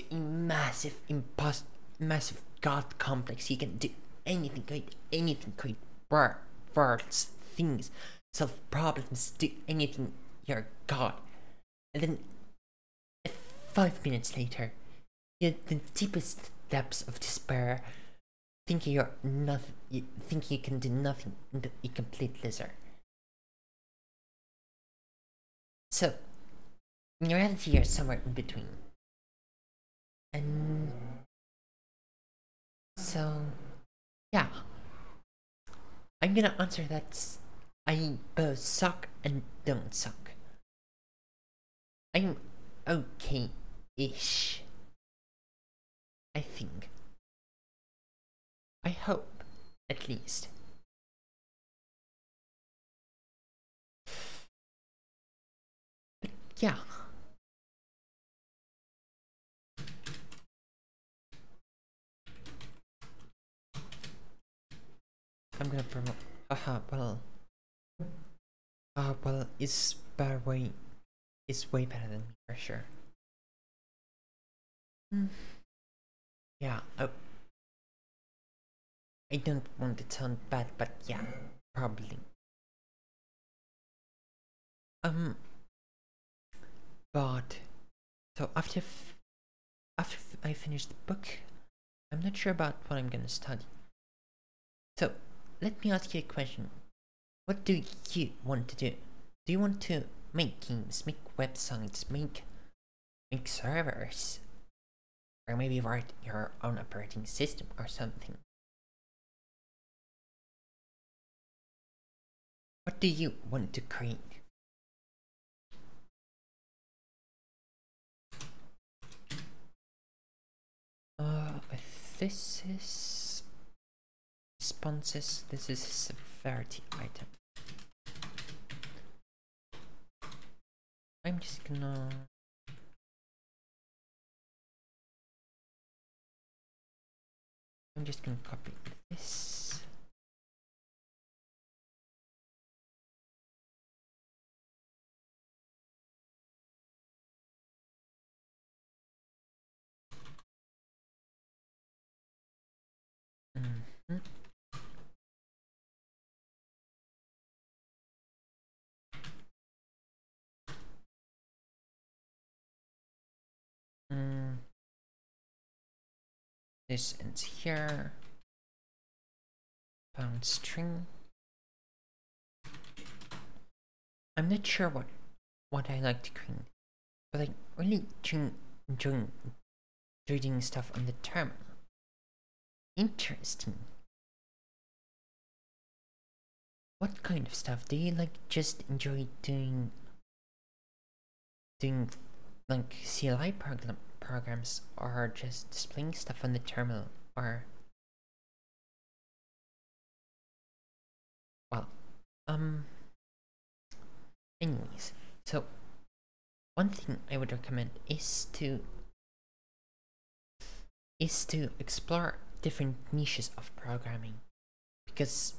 a massive god complex. You can do anything, create worlds, things, solve problems, do anything. You're god. And then 5 minutes later, you're the deepest depths of despair, thinking you're nothing, you think you can do nothing, and a complete loser. So, in reality, you're somewhere in between. And so, yeah, I'm gonna answer that I both suck and don't suck. I'm okay-ish, I think. I hope, at least. But yeah. I'm gonna promote. Well, it's way better than me for sure. Yeah, I don't want to sound bad, but yeah, probably. But so after I finish the book, I'm not sure about what I'm gonna study. So let me ask you a question. What do you want to do? Do you want to make games, make websites, make servers? Or maybe write your own operating system or something? What do you want to create? This is responses. This is a severity item. I'm just gonna copy this. This ends here. Found string. I'm not sure what I like to create, but I really enjoy doing stuff on the terminal. Interesting. What kind of stuff do you like? Just enjoy doing like CLI programs, or just displaying stuff on the terminal, or well, anyways. So one thing I would recommend is to explore different niches of programming, because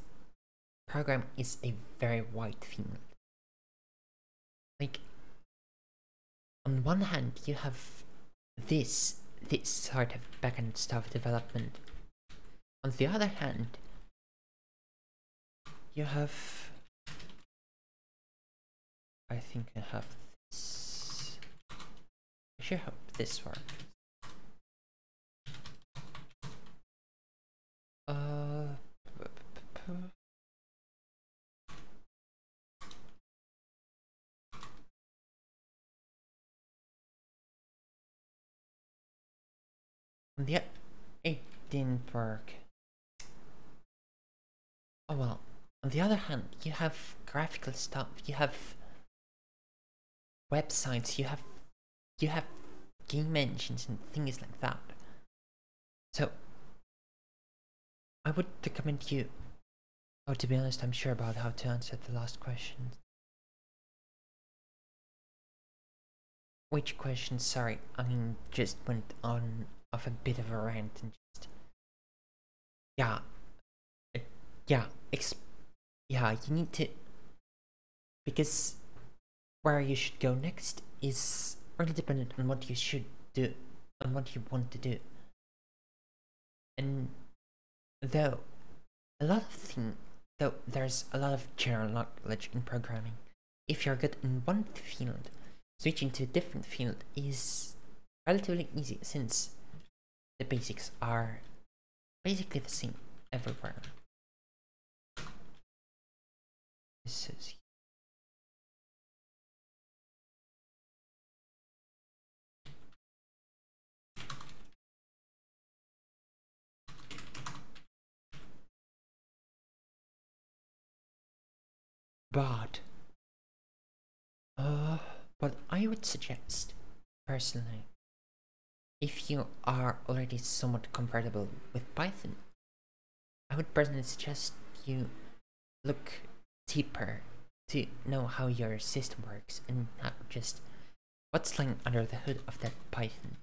program is a very wide field. Like, on one hand, you have this sort of backend stuff development. On the other hand, you have, I think I have this. I should hope this works. Yeah, it didn't work. Oh well. On the other hand, you have graphical stuff. You have websites. You have game engines and things like that. So I would recommend you. Oh, to be honest, I'm sure about how to answer the last question. Which question? Sorry, I mean, just went on off a bit of a rant and just yeah, yeah, yeah. You need to, because where you should go next is really dependent on what you should do, on what you want to do. And though there's a lot of general knowledge in programming. If you're good in one field, switching to a different field is relatively easy, since the basics are basically the same everywhere. This is but what I would suggest personally, if you are already somewhat comfortable with Python, I would personally suggest you look deeper to know how your system works and not just what's lying under the hood of that Python.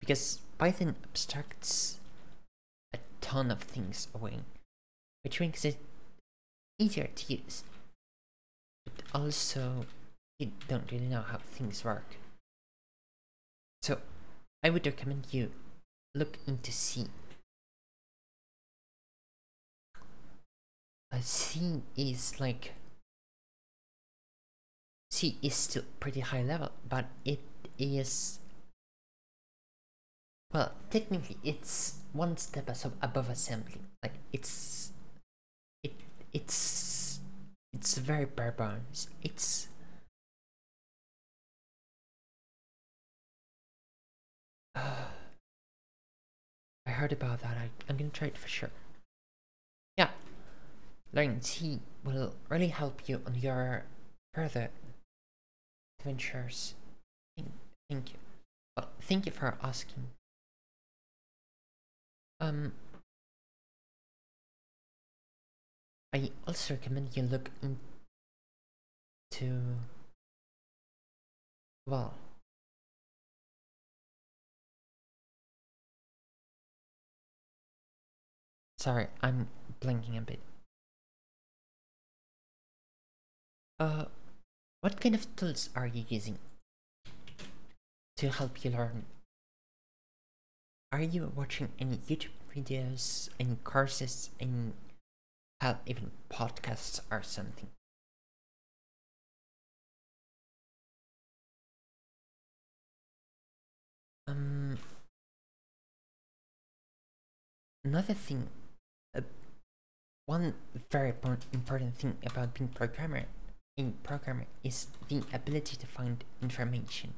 Because Python abstracts a ton of things away, which makes it easier to use. But also, you don't really know how things work. So, I would recommend you look into C. C is still pretty high level, but it is, well, technically it's one step above assembly. Like, it's very bare bones. I heard about that. I'm gonna try it for sure. Yeah, learning C will really help you on your further adventures. Thank you. Well, thank you for asking. I also recommend you look into, well, sorry, I'm blanking a bit. What kind of tools are you using to help you learn? Are you watching any YouTube videos, any courses, any hell, even podcasts or something? Um, Another thing, uh, one very important thing about being a programmer is the ability to find information.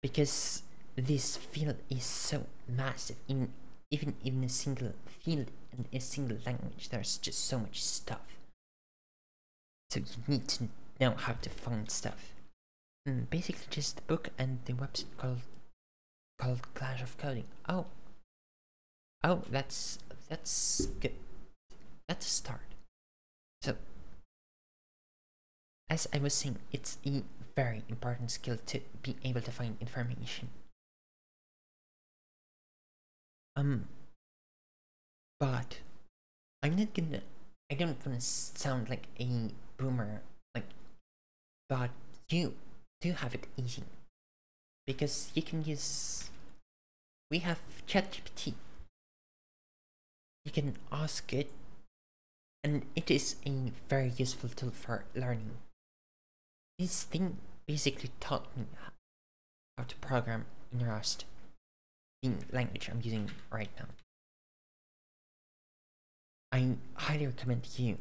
Because this field is so massive, even in a single field and a single language, there's just so much stuff. So you need to know how to find stuff. Basically, just the book and the website called Clash of Coding. Oh, that's good. That's a start. So, as I was saying, it's a very important skill to be able to find information. But I'm not gonna. I don't want to sound like a boomer, like, but you do have it easy because you can use. We have ChatGPT. You can ask it, and it is a very useful tool for learning. This thing basically taught me how to program in Rust, the language I'm using right now. I highly recommend you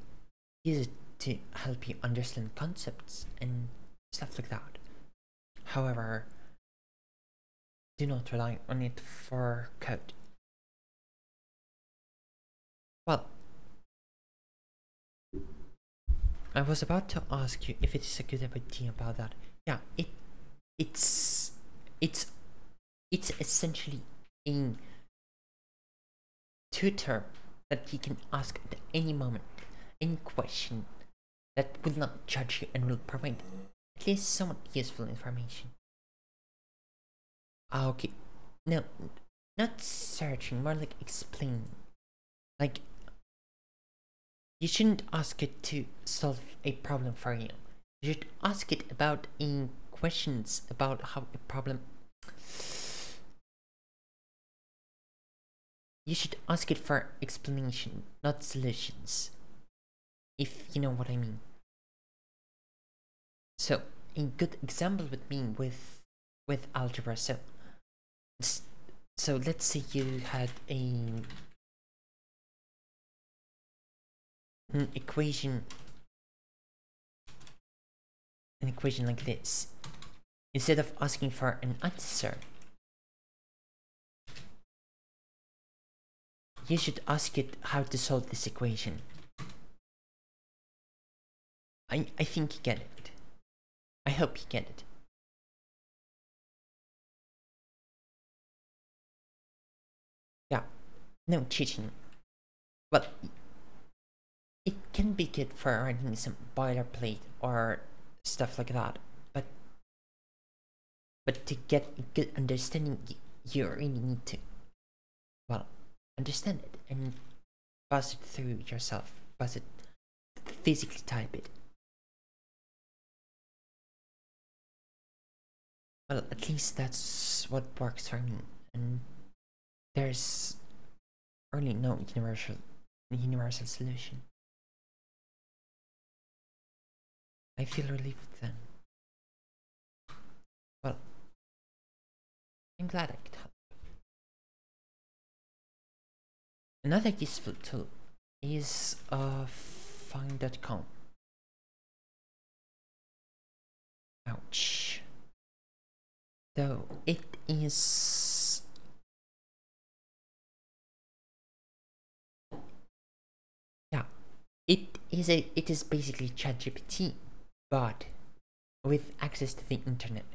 use it to help you understand concepts and stuff like that. However, do not rely on it for code. Well, I was about to ask you if it is a good idea about that. Yeah, it's it's it's essentially a tutor that you can ask at any moment, any question that will not judge you and will provide at least somewhat useful information. Okay, no, not searching, more like explaining. Like, you shouldn't ask it to solve a problem for you. You should ask it about questions about how a problem. You should ask it for explanation, not solutions. If you know what I mean. So, a good example would be with algebra. So let's say you had an equation like this. Instead of asking for an answer, you should ask it how to solve this equation. I think you get it. I hope you get it. Yeah, no cheating. Well, it can be good for writing some boilerplate or stuff like that, but to get a good understanding, you really need to, well, understand it and pass it through yourself. Pass it, physically type it. Well, at least that's what works for me. And there's really no universal solution. I feel relieved then. Well, I'm glad I could help. Another useful tool is find.com. Ouch. Though it is, yeah, it is basically ChatGPT, but with access to the internet,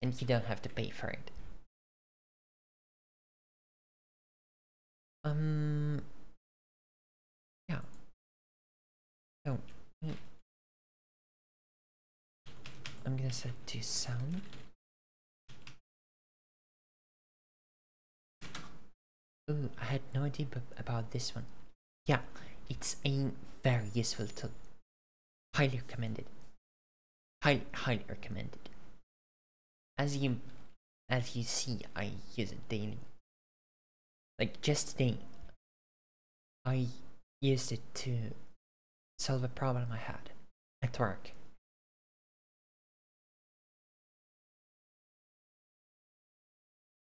and you don't have to pay for it. Yeah. So I'm gonna set to sound. Ooh, I had no idea about this one. Yeah, it's a very useful tool. Highly recommended. Highly recommended. As you see, I use it daily. Like just today, I used it to solve a problem I had at work.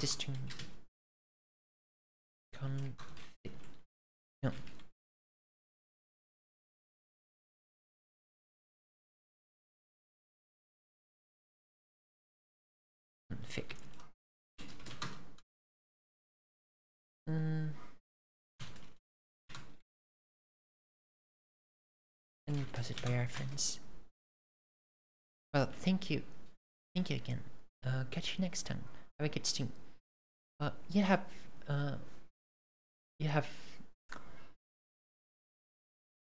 to stream config. No. Config. And pass it by reference. Well, thank you. Thank you again. Catch you next time. Have a good stream. You have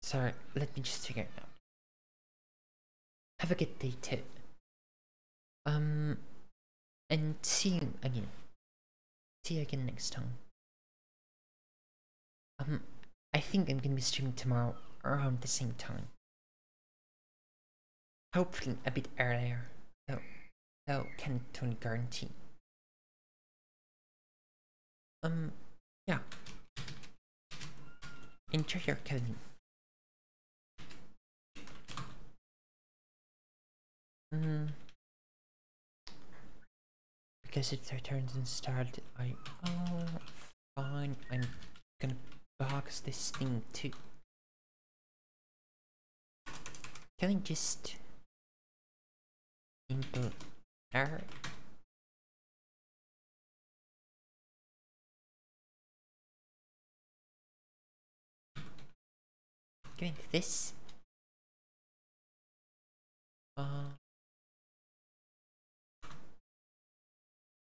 sorry, let me just figure it out. Have a good day too. And see you again. See you again next time. I think I'm gonna be streaming tomorrow around the same time. Hopefully a bit earlier, though can't guarantee. Yeah. Enjoy your coding. Because it returns and started, fine, I'm gonna box this thing too. Can I just input error? Going to this.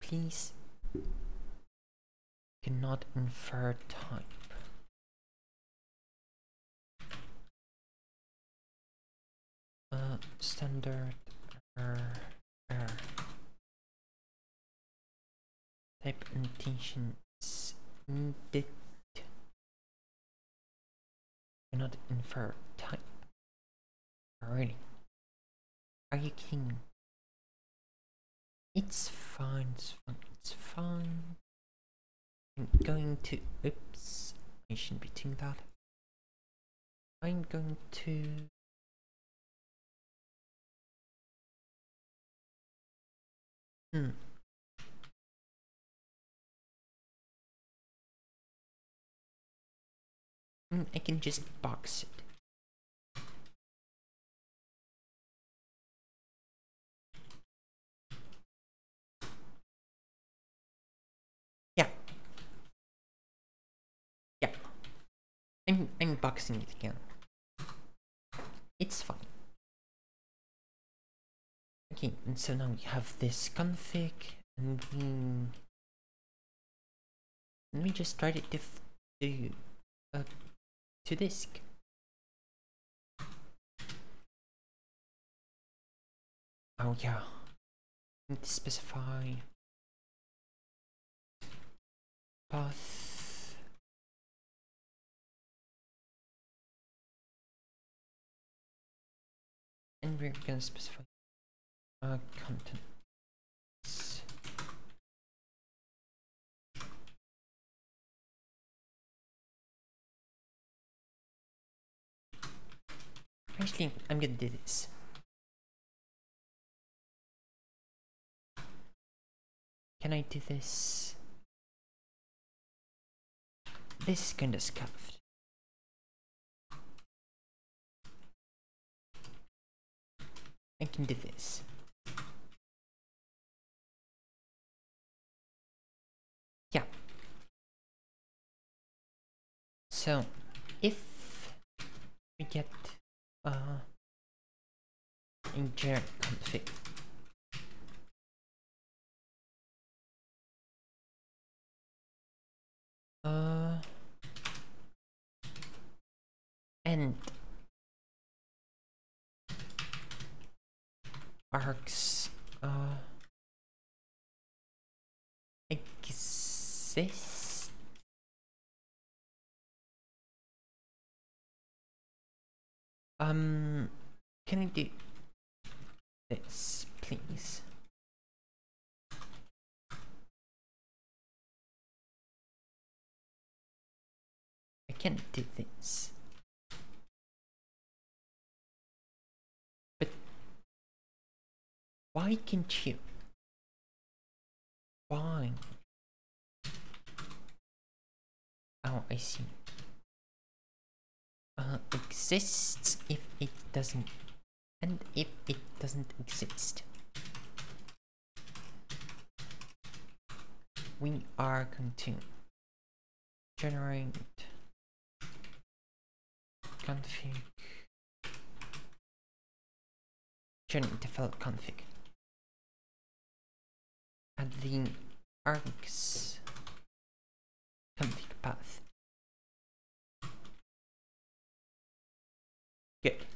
Please cannot infer type. Standard error. Type annotations needed. Cannot infer type. Really? Are you kidding me? It's fine, it's fine, it's fine. I'm going to, oops, I shouldn't be doing that. I'm going to I can just box it. Yeah. I'm boxing it again. It's fine. Okay, and so now we have this config, and we just try it to disk. Oh yeah, need to specify path. And we're gonna specify contents. Actually, I'm gonna do this. Can I do this? This is kinda scuffed. I can do this. Yeah. So, if we get in generic config, and args exist, can I do this, please? I can't do this. But why can't you? Why? I see. Exists if it doesn't, and if it doesn't exist, we are going to generate config, generate default config, add the args config path. Good.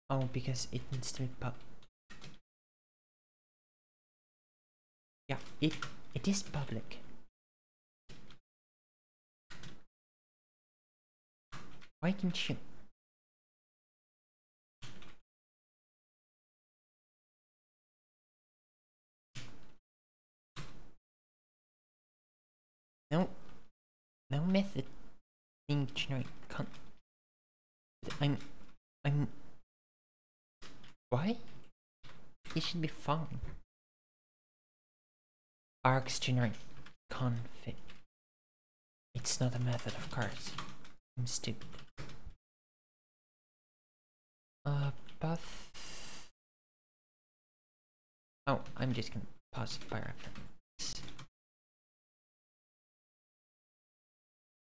Oh, because it needs to be yeah, it is public. Why can't you? No method being generate I'm why? It should be fine. Args generate config. It's not a method, of course. I'm stupid. Path. Oh, I'm just gonna pause it by reference.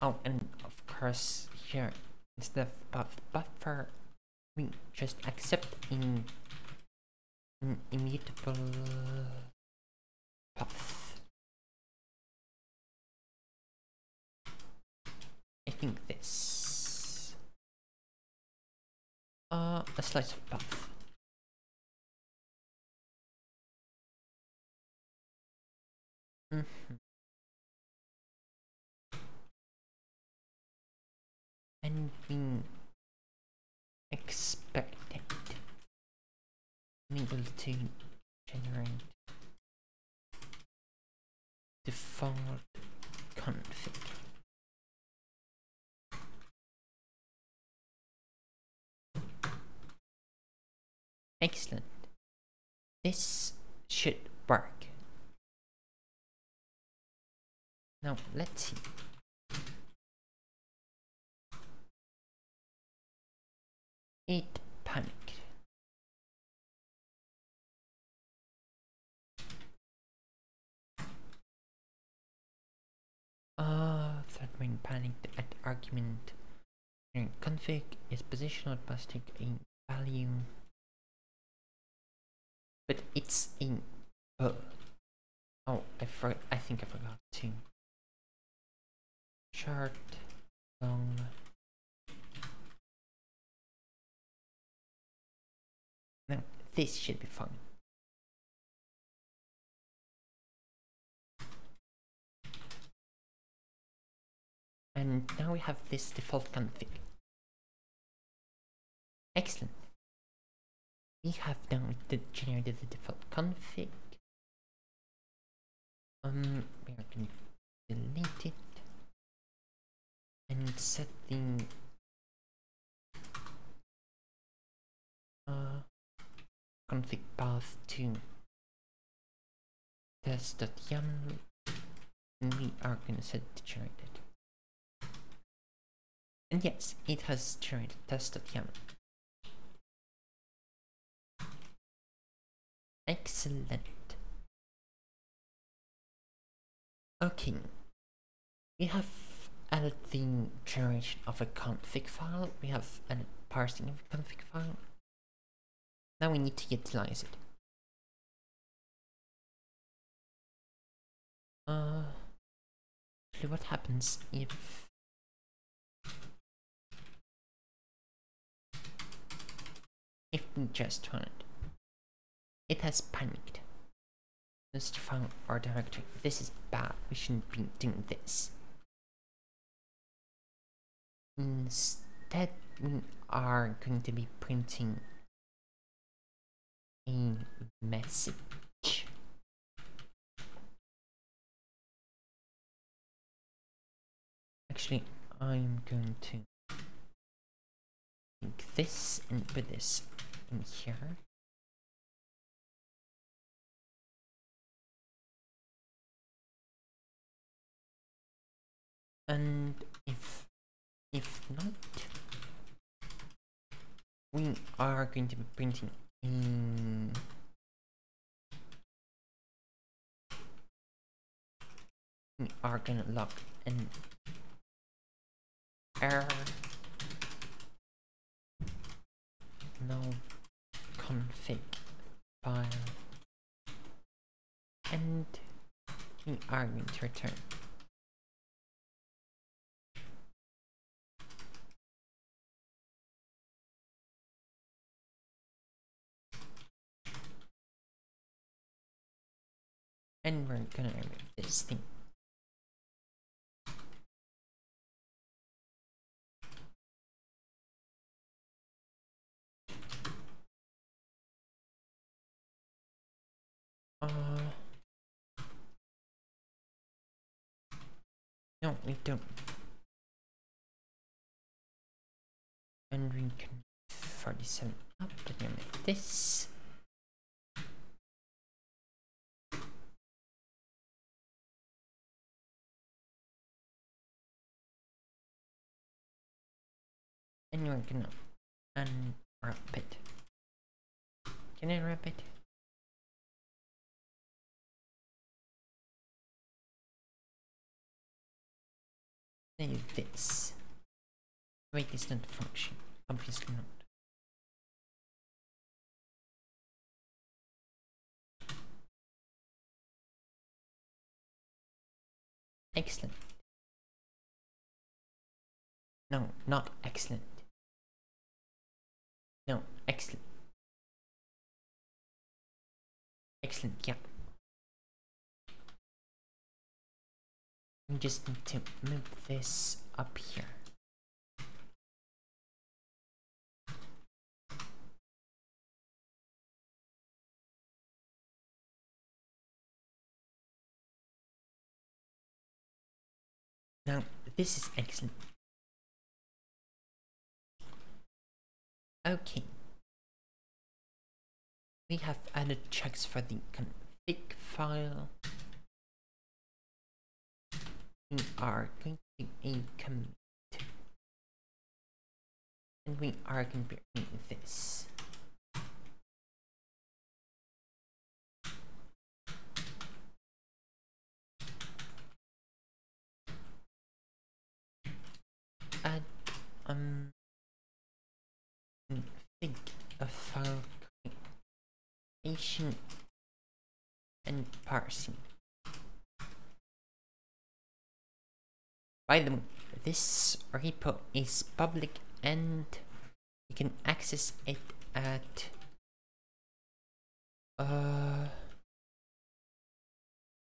Oh, and of course here instead of buffer, we just accept in an immutable path. I think this. A slice of path. And being expected, able to generate default config. Excellent. This should work. Now let's see. It panicked. Third main panicked at argument. Config is positional plastic a value, but it's in both. Oh, I think I forgot to chart long. No, this should be fun. And now we have this default config. Excellent. We have now generated the default config. We are going to delete it and set the config path to test.yaml, and we are going to set it to generated. And yes, it has generated test.yaml. Excellent. Okay, we have added the generation of a config file. We have added parsing of a config file. Now we need to utilize it. What happens if we just run it? It has panicked. Let's find our directory. This is bad. We shouldn't be doing this. Instead, we are going to be printing a message. Actually, I'm going to take this and put this in here. If not, we are going to be printing in we are gonna log an error, no config file, and we are going to return and we're gonna remove this thing. No, we don't. And we can 47 up and remove this. And we're gonna unwrap it. Can I wrap it? Save this. Wait, it's not function. Obviously not. Excellent. No, not excellent. No, excellent. Excellent, yeah. We just need to move this up here. Now, this is excellent. Okay. We have added checks for the config file. We are going to do a commit. And we are going to be doing this. Add config a file creation and parsing. By the way, this repo is public and you can access it at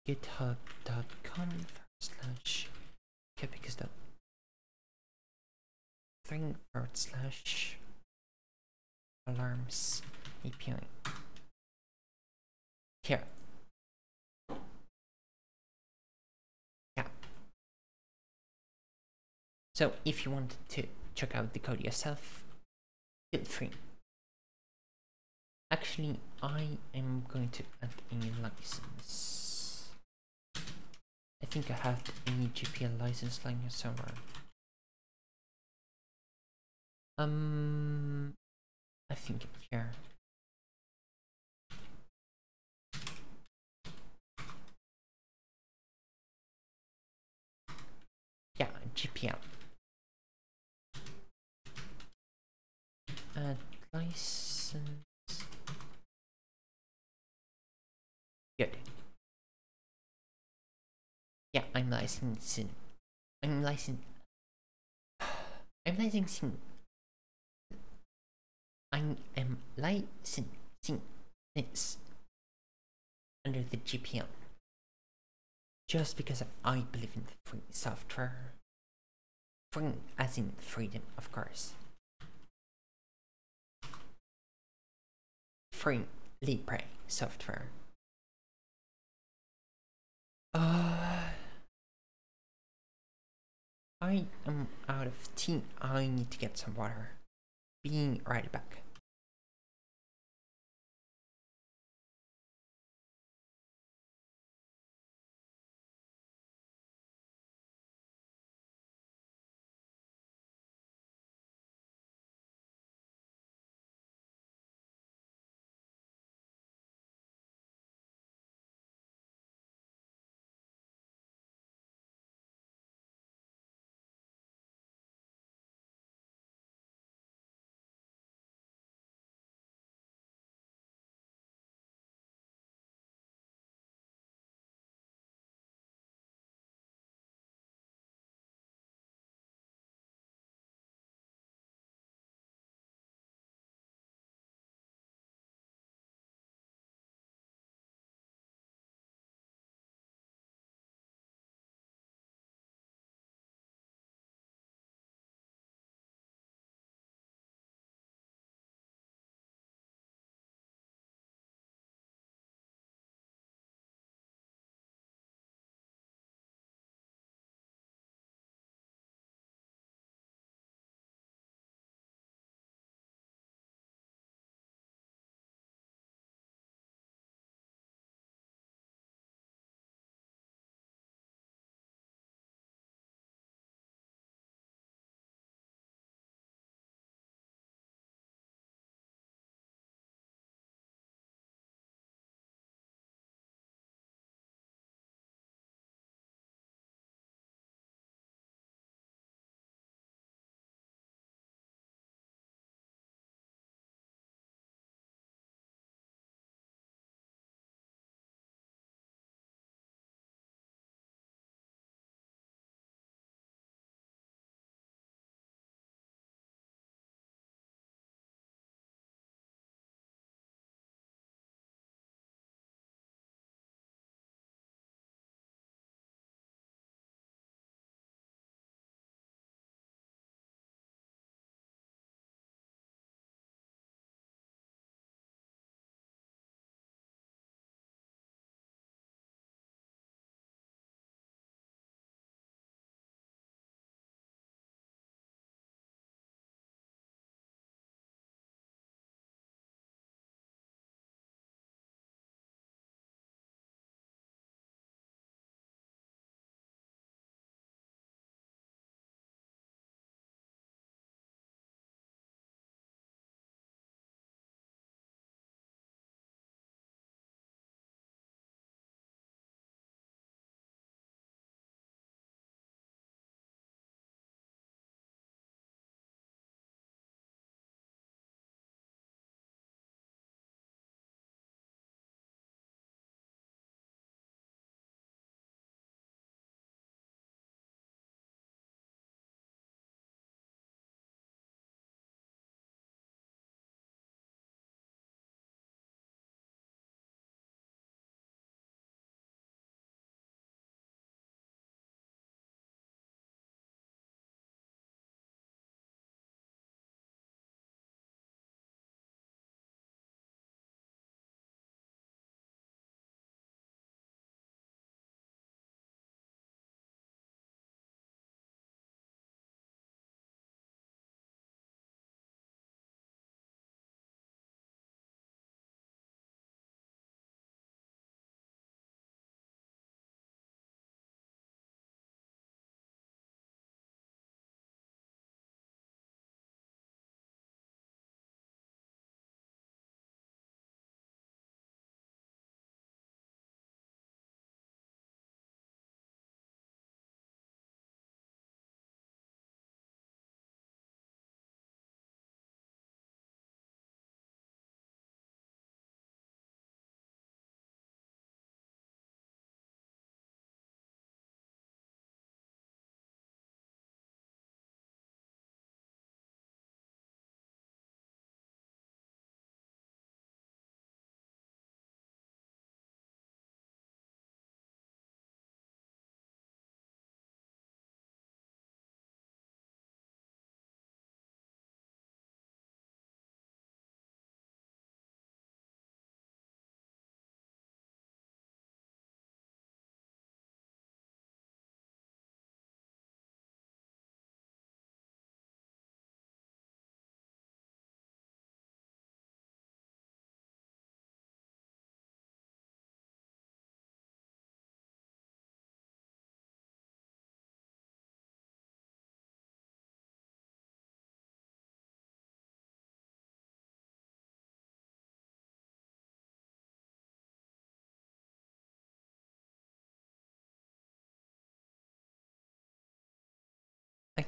github.com/alarms API. Here. Yeah. So if you wanted to check out the code yourself, feel free. Actually, I am going to add a license. I think I have a GPL license line here somewhere. I think it's here. Yeah, GPL. Add license. Good. Yeah, I'm licensing. I'm licensing this under the GPL. Just because I believe in free software. Free as in freedom, of course. Free Libre software. I am out of tea. I need to get some water. Being right back.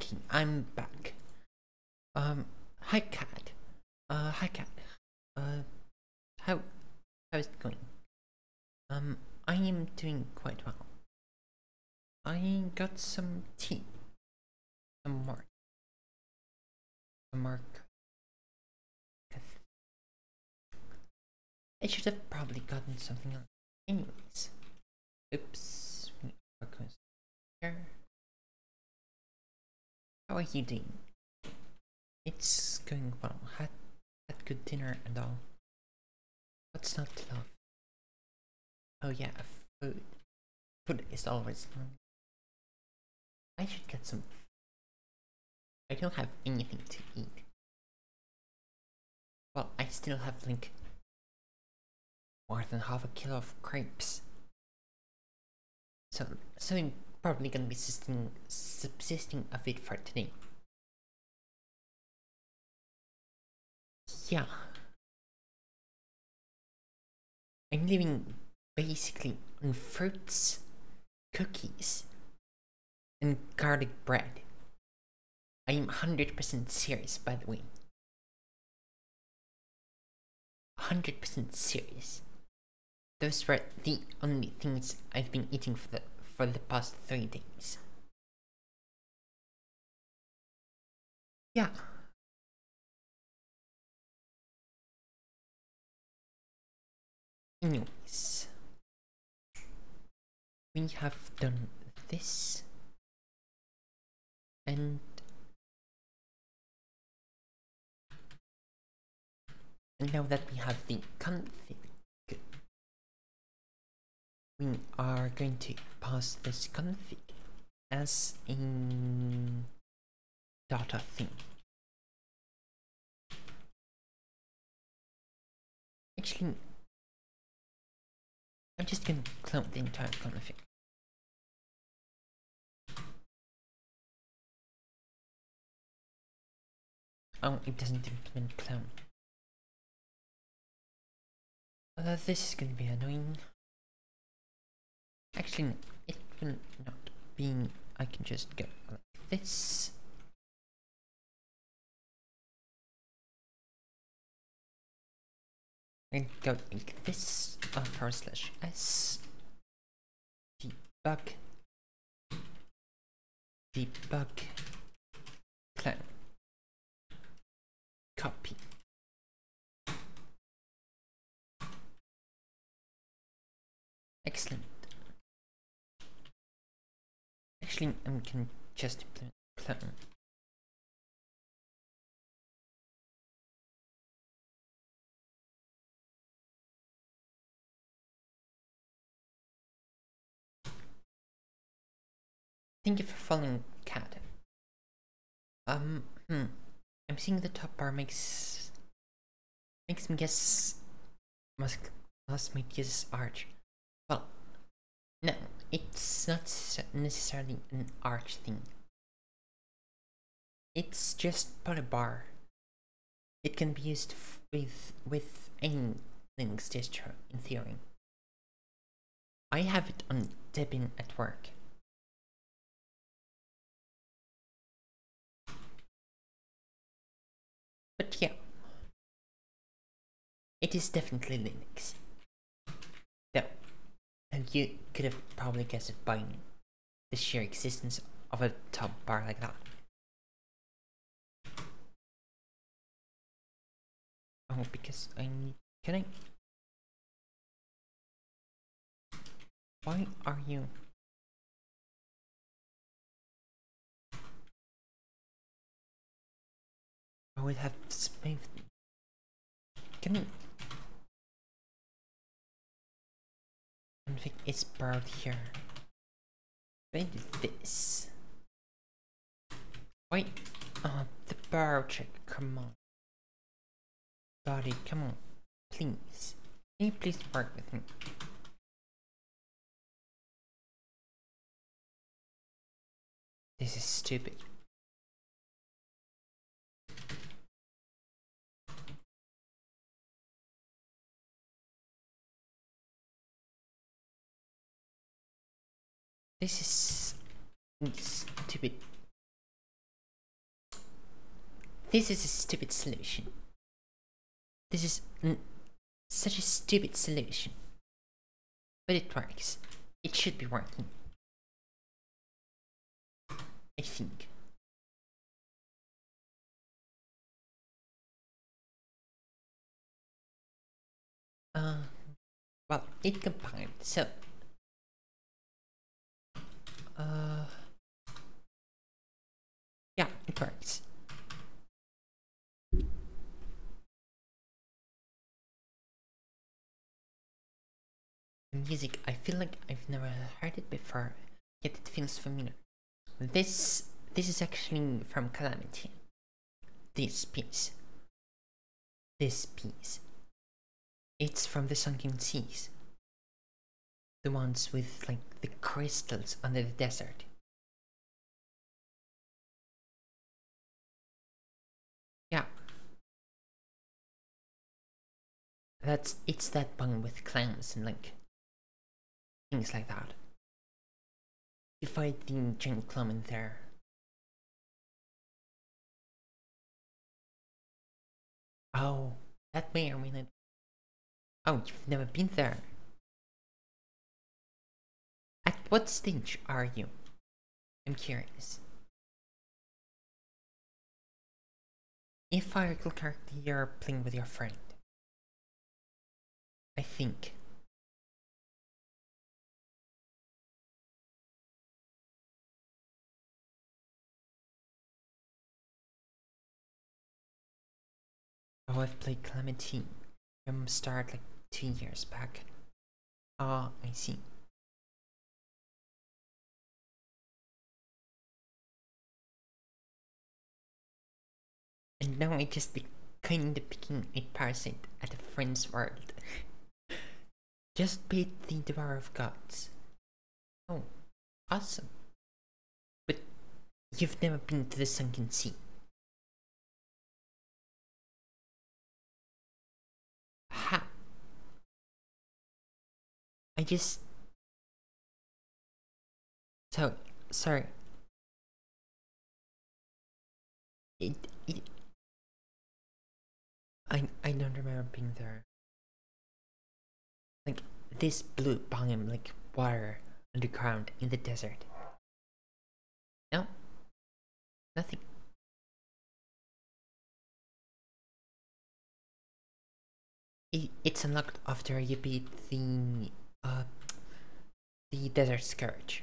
Okay, I'm back. Hi cat. Hi cat. Uh, how's it going? I am doing quite well. I got some tea. Some more. Some more. I should have probably gotten something else. Anyways. Oops. We are going here. How are you doing? It's going well. Had good dinner and all. What's not to love? Oh yeah, food. Food is always fun. I should get some. I don't have anything to eat. Well, I still have like more than half a kilo of crepes. So I'm probably gonna be subsisting of it for today. Yeah. I'm living basically on fruits, cookies, and garlic bread. I am 100% serious, by the way. 100% serious. Those were the only things I've been eating for the past 3 days. Yeah. Anyways, we have done this, and now that we have the config, we are going to pass this config as a data thing. Actually, I'm just gonna clone the entire config. Oh, it doesn't implement clone. This is gonna be annoying. Actually, no, it will not be. I can just go like this. And go like this, /s debug clone copy. Excellent. Actually, I can just implement clone. Thank you for following, cat. I'm seeing the top bar makes me guess must make guess arch. Well, no, it's not necessarily an arch thing. It's just put a bar. It can be used with any Linux distro in theory. I have it on Debian at work. But yeah, it is definitely Linux. Though, and you could have probably guessed it by the sheer existence of a top bar like that. Oh, because I need. Can I? Why are you? I would have smooth. Can I? Config is borrowed here. Maybe this. Wait. The borrow check. Come on. Buddy, come on. Please. Can you please work with me? This is stupid. This is stupid. This is a stupid solution. This is such a stupid solution. But it works. It should be working. I think. Well, it compiled, so yeah, it works. The music, I feel like I've never heard it before, yet it feels familiar. This is actually from Calamity. This piece. It's from the Sunken Seas. The ones with like the crystals under the desert. Yeah. It's that one with clams and like things like that. You fight the giant clam in there. Oh, that may or may not. Oh, you've never been there. At what stage are you? I'm curious. If I recall correctly, you're playing with your friend. I think. Oh, I've played Clementine from start like 2 years back. Ah, I see. And now I just be kinda picking a parasite at a friend's world. Just beat the Devourer of Gods. Oh, awesome. But you've never been to the Sunken Sea. Ha! I just... So, sorry. It, it, I don't remember being there. Like, this blue biome, like water underground in the desert. No? Nothing. It's unlocked after you beat the Desert Scourge.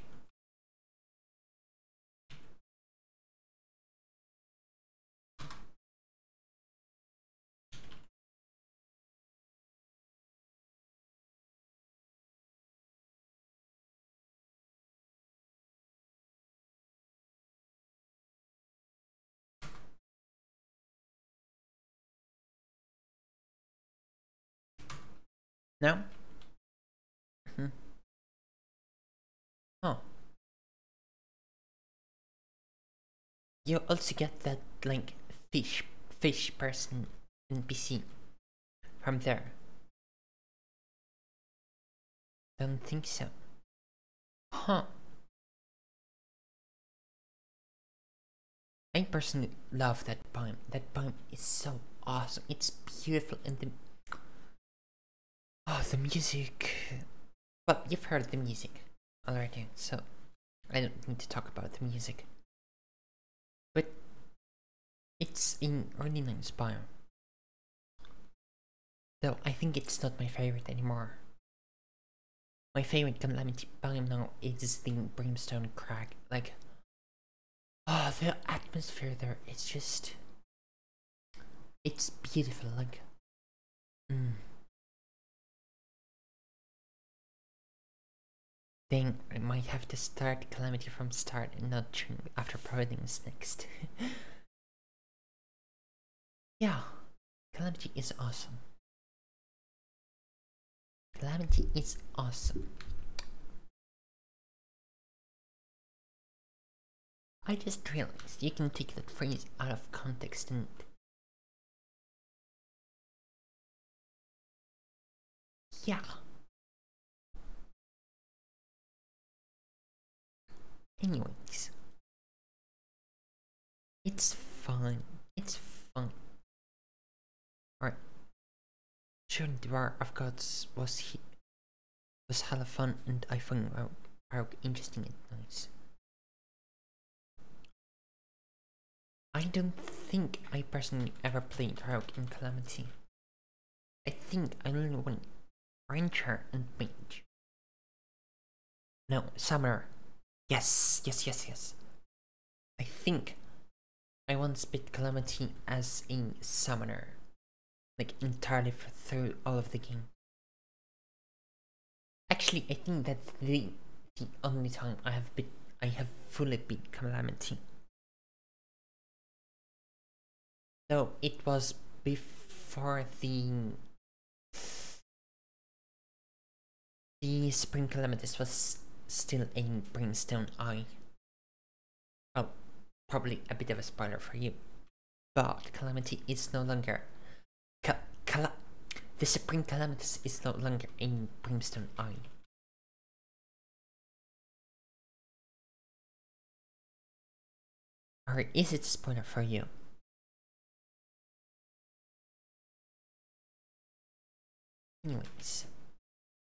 No? Hmm. Oh. You also get that, like, fish person NPC from there. Don't think so. Huh. I personally love that biome. That biome is so awesome. It's beautiful and the music. Well, you've heard the music already, so I don't need to talk about the music. But it's in really nice biome. Though I think it's not my favorite anymore. My favorite Calamity biome now is the Brimstone Crag. Like, the atmosphere there, it's just... It's beautiful, like... Dang, I might have to start Calamity from start and not after Providence next. Yeah, Calamity is awesome. Calamity is awesome. I just realized you can take that phrase out of context and... Yeah. Anyways. It's fun. It's fun. Alright. Sure, the War of Gods was hella fun, and I found Rogue interesting and nice. I don't think I personally ever played Rogue in Calamity. I think I only went Ranger and Mage. No, Summoner. Yes. I think I once beat Calamity as a Summoner. Like entirely through all of the game. Actually, I think that's the only time I have fully beat Calamity. No, it was before the Spring Calamities was still a Brimstone Eye. Oh, probably a bit of a spoiler for you, but Calamity is no longer the Spring Calamities is no longer a Brimstone Eye. Or is it a spoiler for you? Anyways,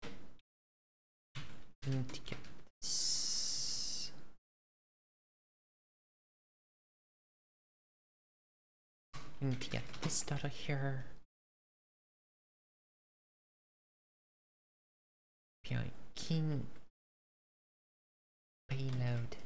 I need to get this. I need to get this data here. API key payload.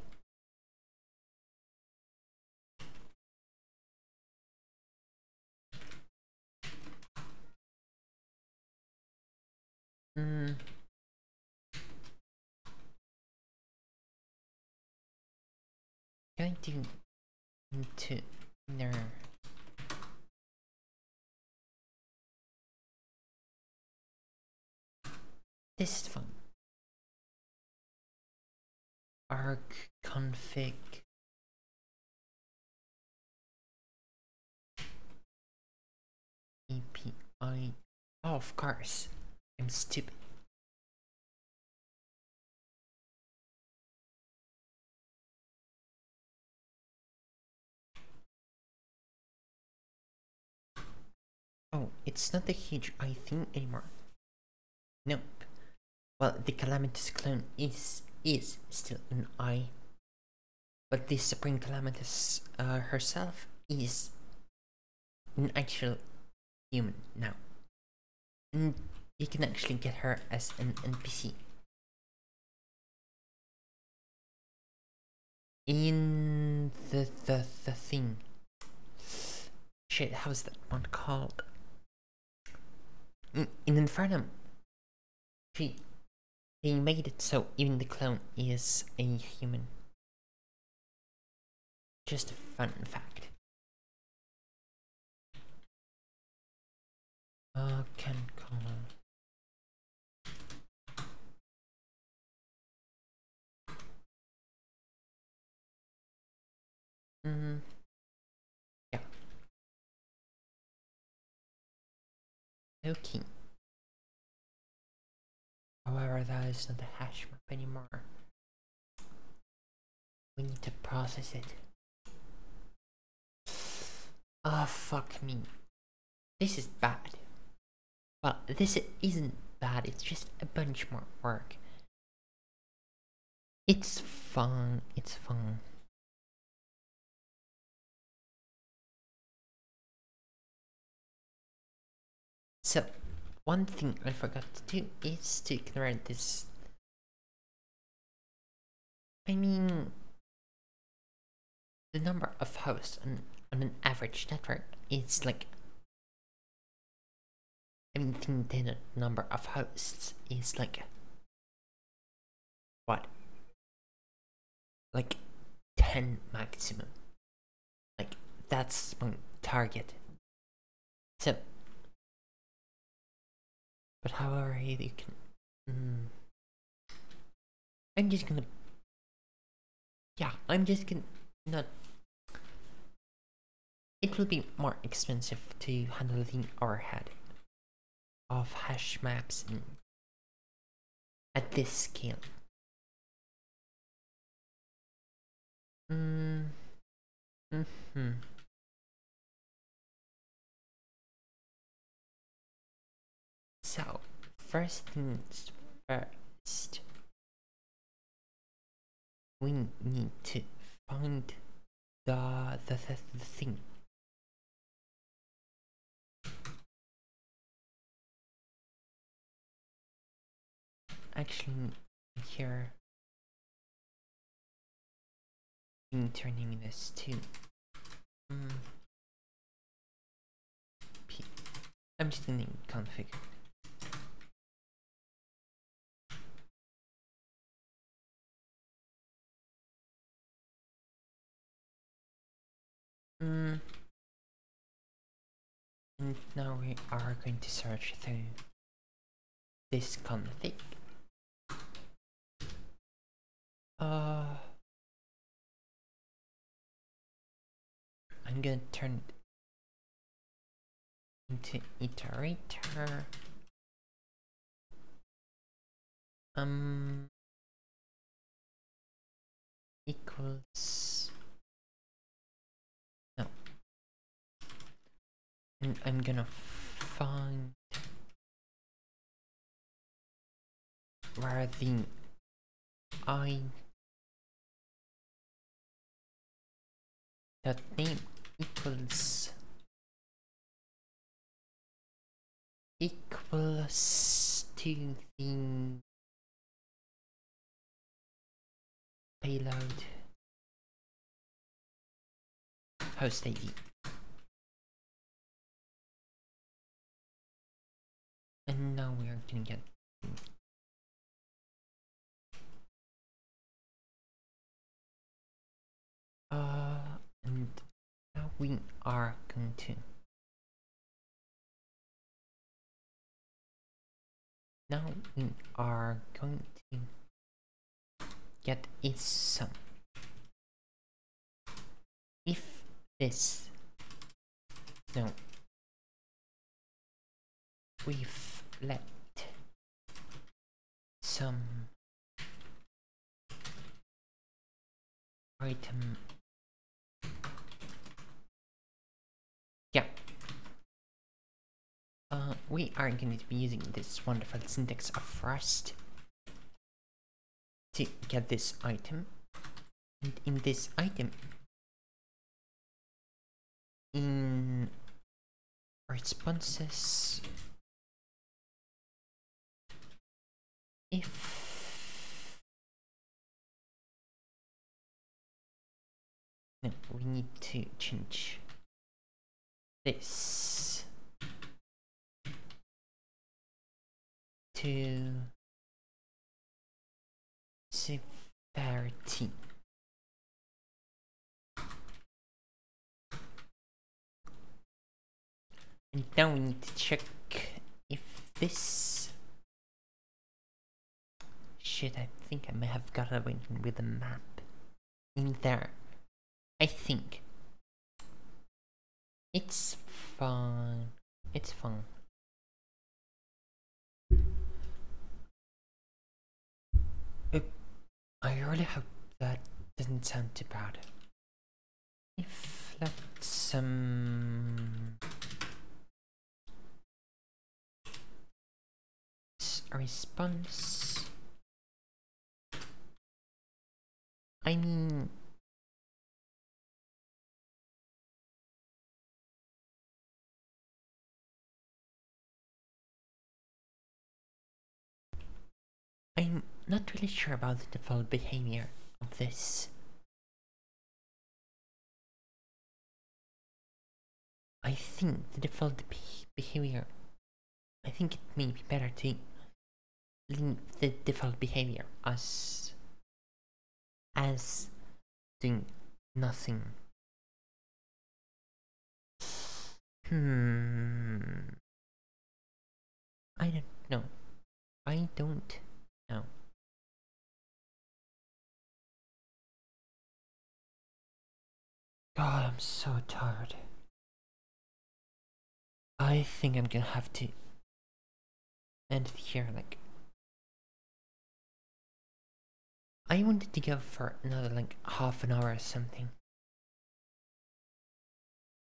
Going to need to inner. This is fun. Arc config. API. Oh, of course. I'm stupid. Oh, it's not a huge I thing anymore. Nope. Well, the Calamities clone is still an I. But the Supreme Calamities herself is an actual human now. And you can actually get her as an NPC. In the thing. Shit, how's that one called? In Infernum, they made it so even the clone is a human. Just a fun fact. Can call. Yeah. Okay. However, that is not a hash map anymore. We need to process it. Oh, fuck me. This is bad. Well, this isn't bad, it's just a bunch more work. It's fun, it's fun. So, one thing I forgot to do is to convert this. I mean, the number of hosts on an average network is like. I think the number of hosts is like. What? Like 10 maximum. Like, that's my target. So. But however you can. I'm just gonna. Yeah, I'm just gonna not. It will be more expensive to handle the overhead of hash maps at this scale. So, first things first, we need to find the thing. Actually, here, we need to rename this to P. I'm just gonna name config. And now we are going to search through this config. I'm gonna turn it into iterator. Equals no, and I'm gonna find where the I that name equals to the payload host ID. And now we are gonna get and now we are going to get a sum. If this we've let some item, we are going to be using this wonderful syntax of Rust to get this item, and in this item, in responses, we need to change this to severity. And now we need to check if this shit, I think I may have got away with a map in there. I think it's fine. It's fine. I really hope that doesn't sound too bad. If let's response, I mean, I'm not really sure about the default behavior of this. I think the default behavior, I think it may be better to leave the default behavior as doing nothing. I don't know. I don't know. God, I'm so tired. I think I'm gonna have to end it here. Like, I wanted to go for another like half an hour or something.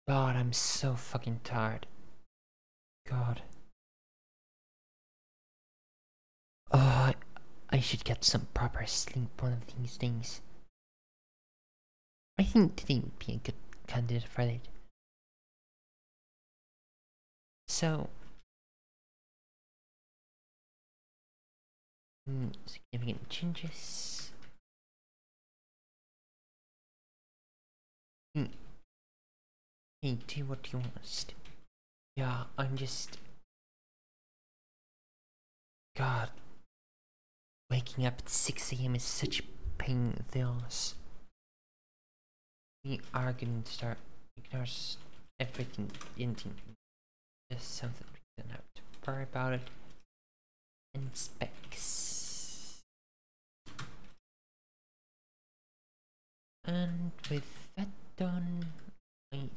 God, I'm so fucking tired. God. Uh, I should get some proper sleep one of these days. I think today would be a good candidate for it. So, significant changes. Hey, do what you want. Yeah, I'm just... God. Waking up at 6 AM is such pain in the ass. We are going to start ignore everything ending. Just something we don't have to worry about it. And specs. And with that done, I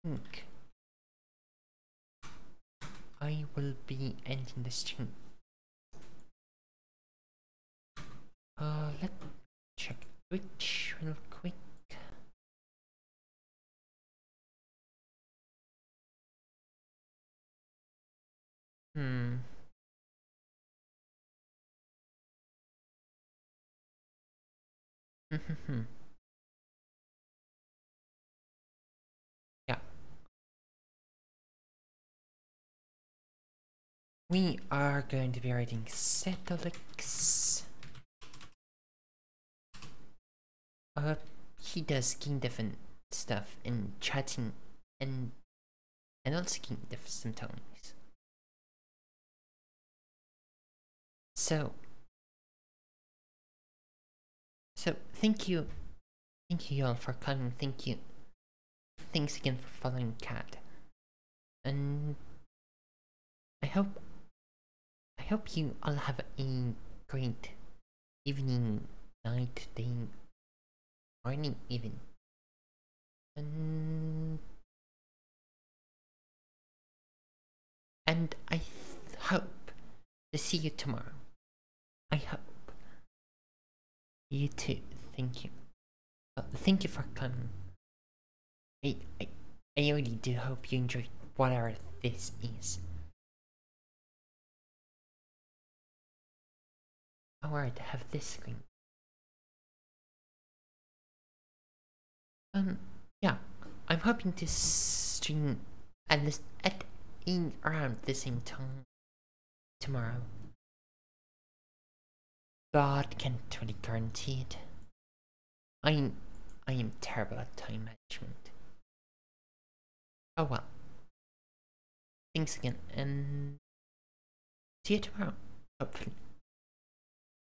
think I will be ending the stream. Let's check Twitch real quick. Yeah. We are going to be writing Setolix. He does game dev and stuff and chatting and also game dev sometimes. So thank you all for coming. Thanks again for following Cat, and I hope you all have a great evening, night, day, morning, even, and I hope to see you tomorrow. I hope. You too. Thank you. Thank you for coming. I really do hope you enjoyed whatever this is. Alright, have this screen. Yeah, I'm hoping to stream at least around the same time tomorrow. God can't really guarantee it. I am terrible at time management. Oh well. Thanks again, and see you tomorrow, hopefully.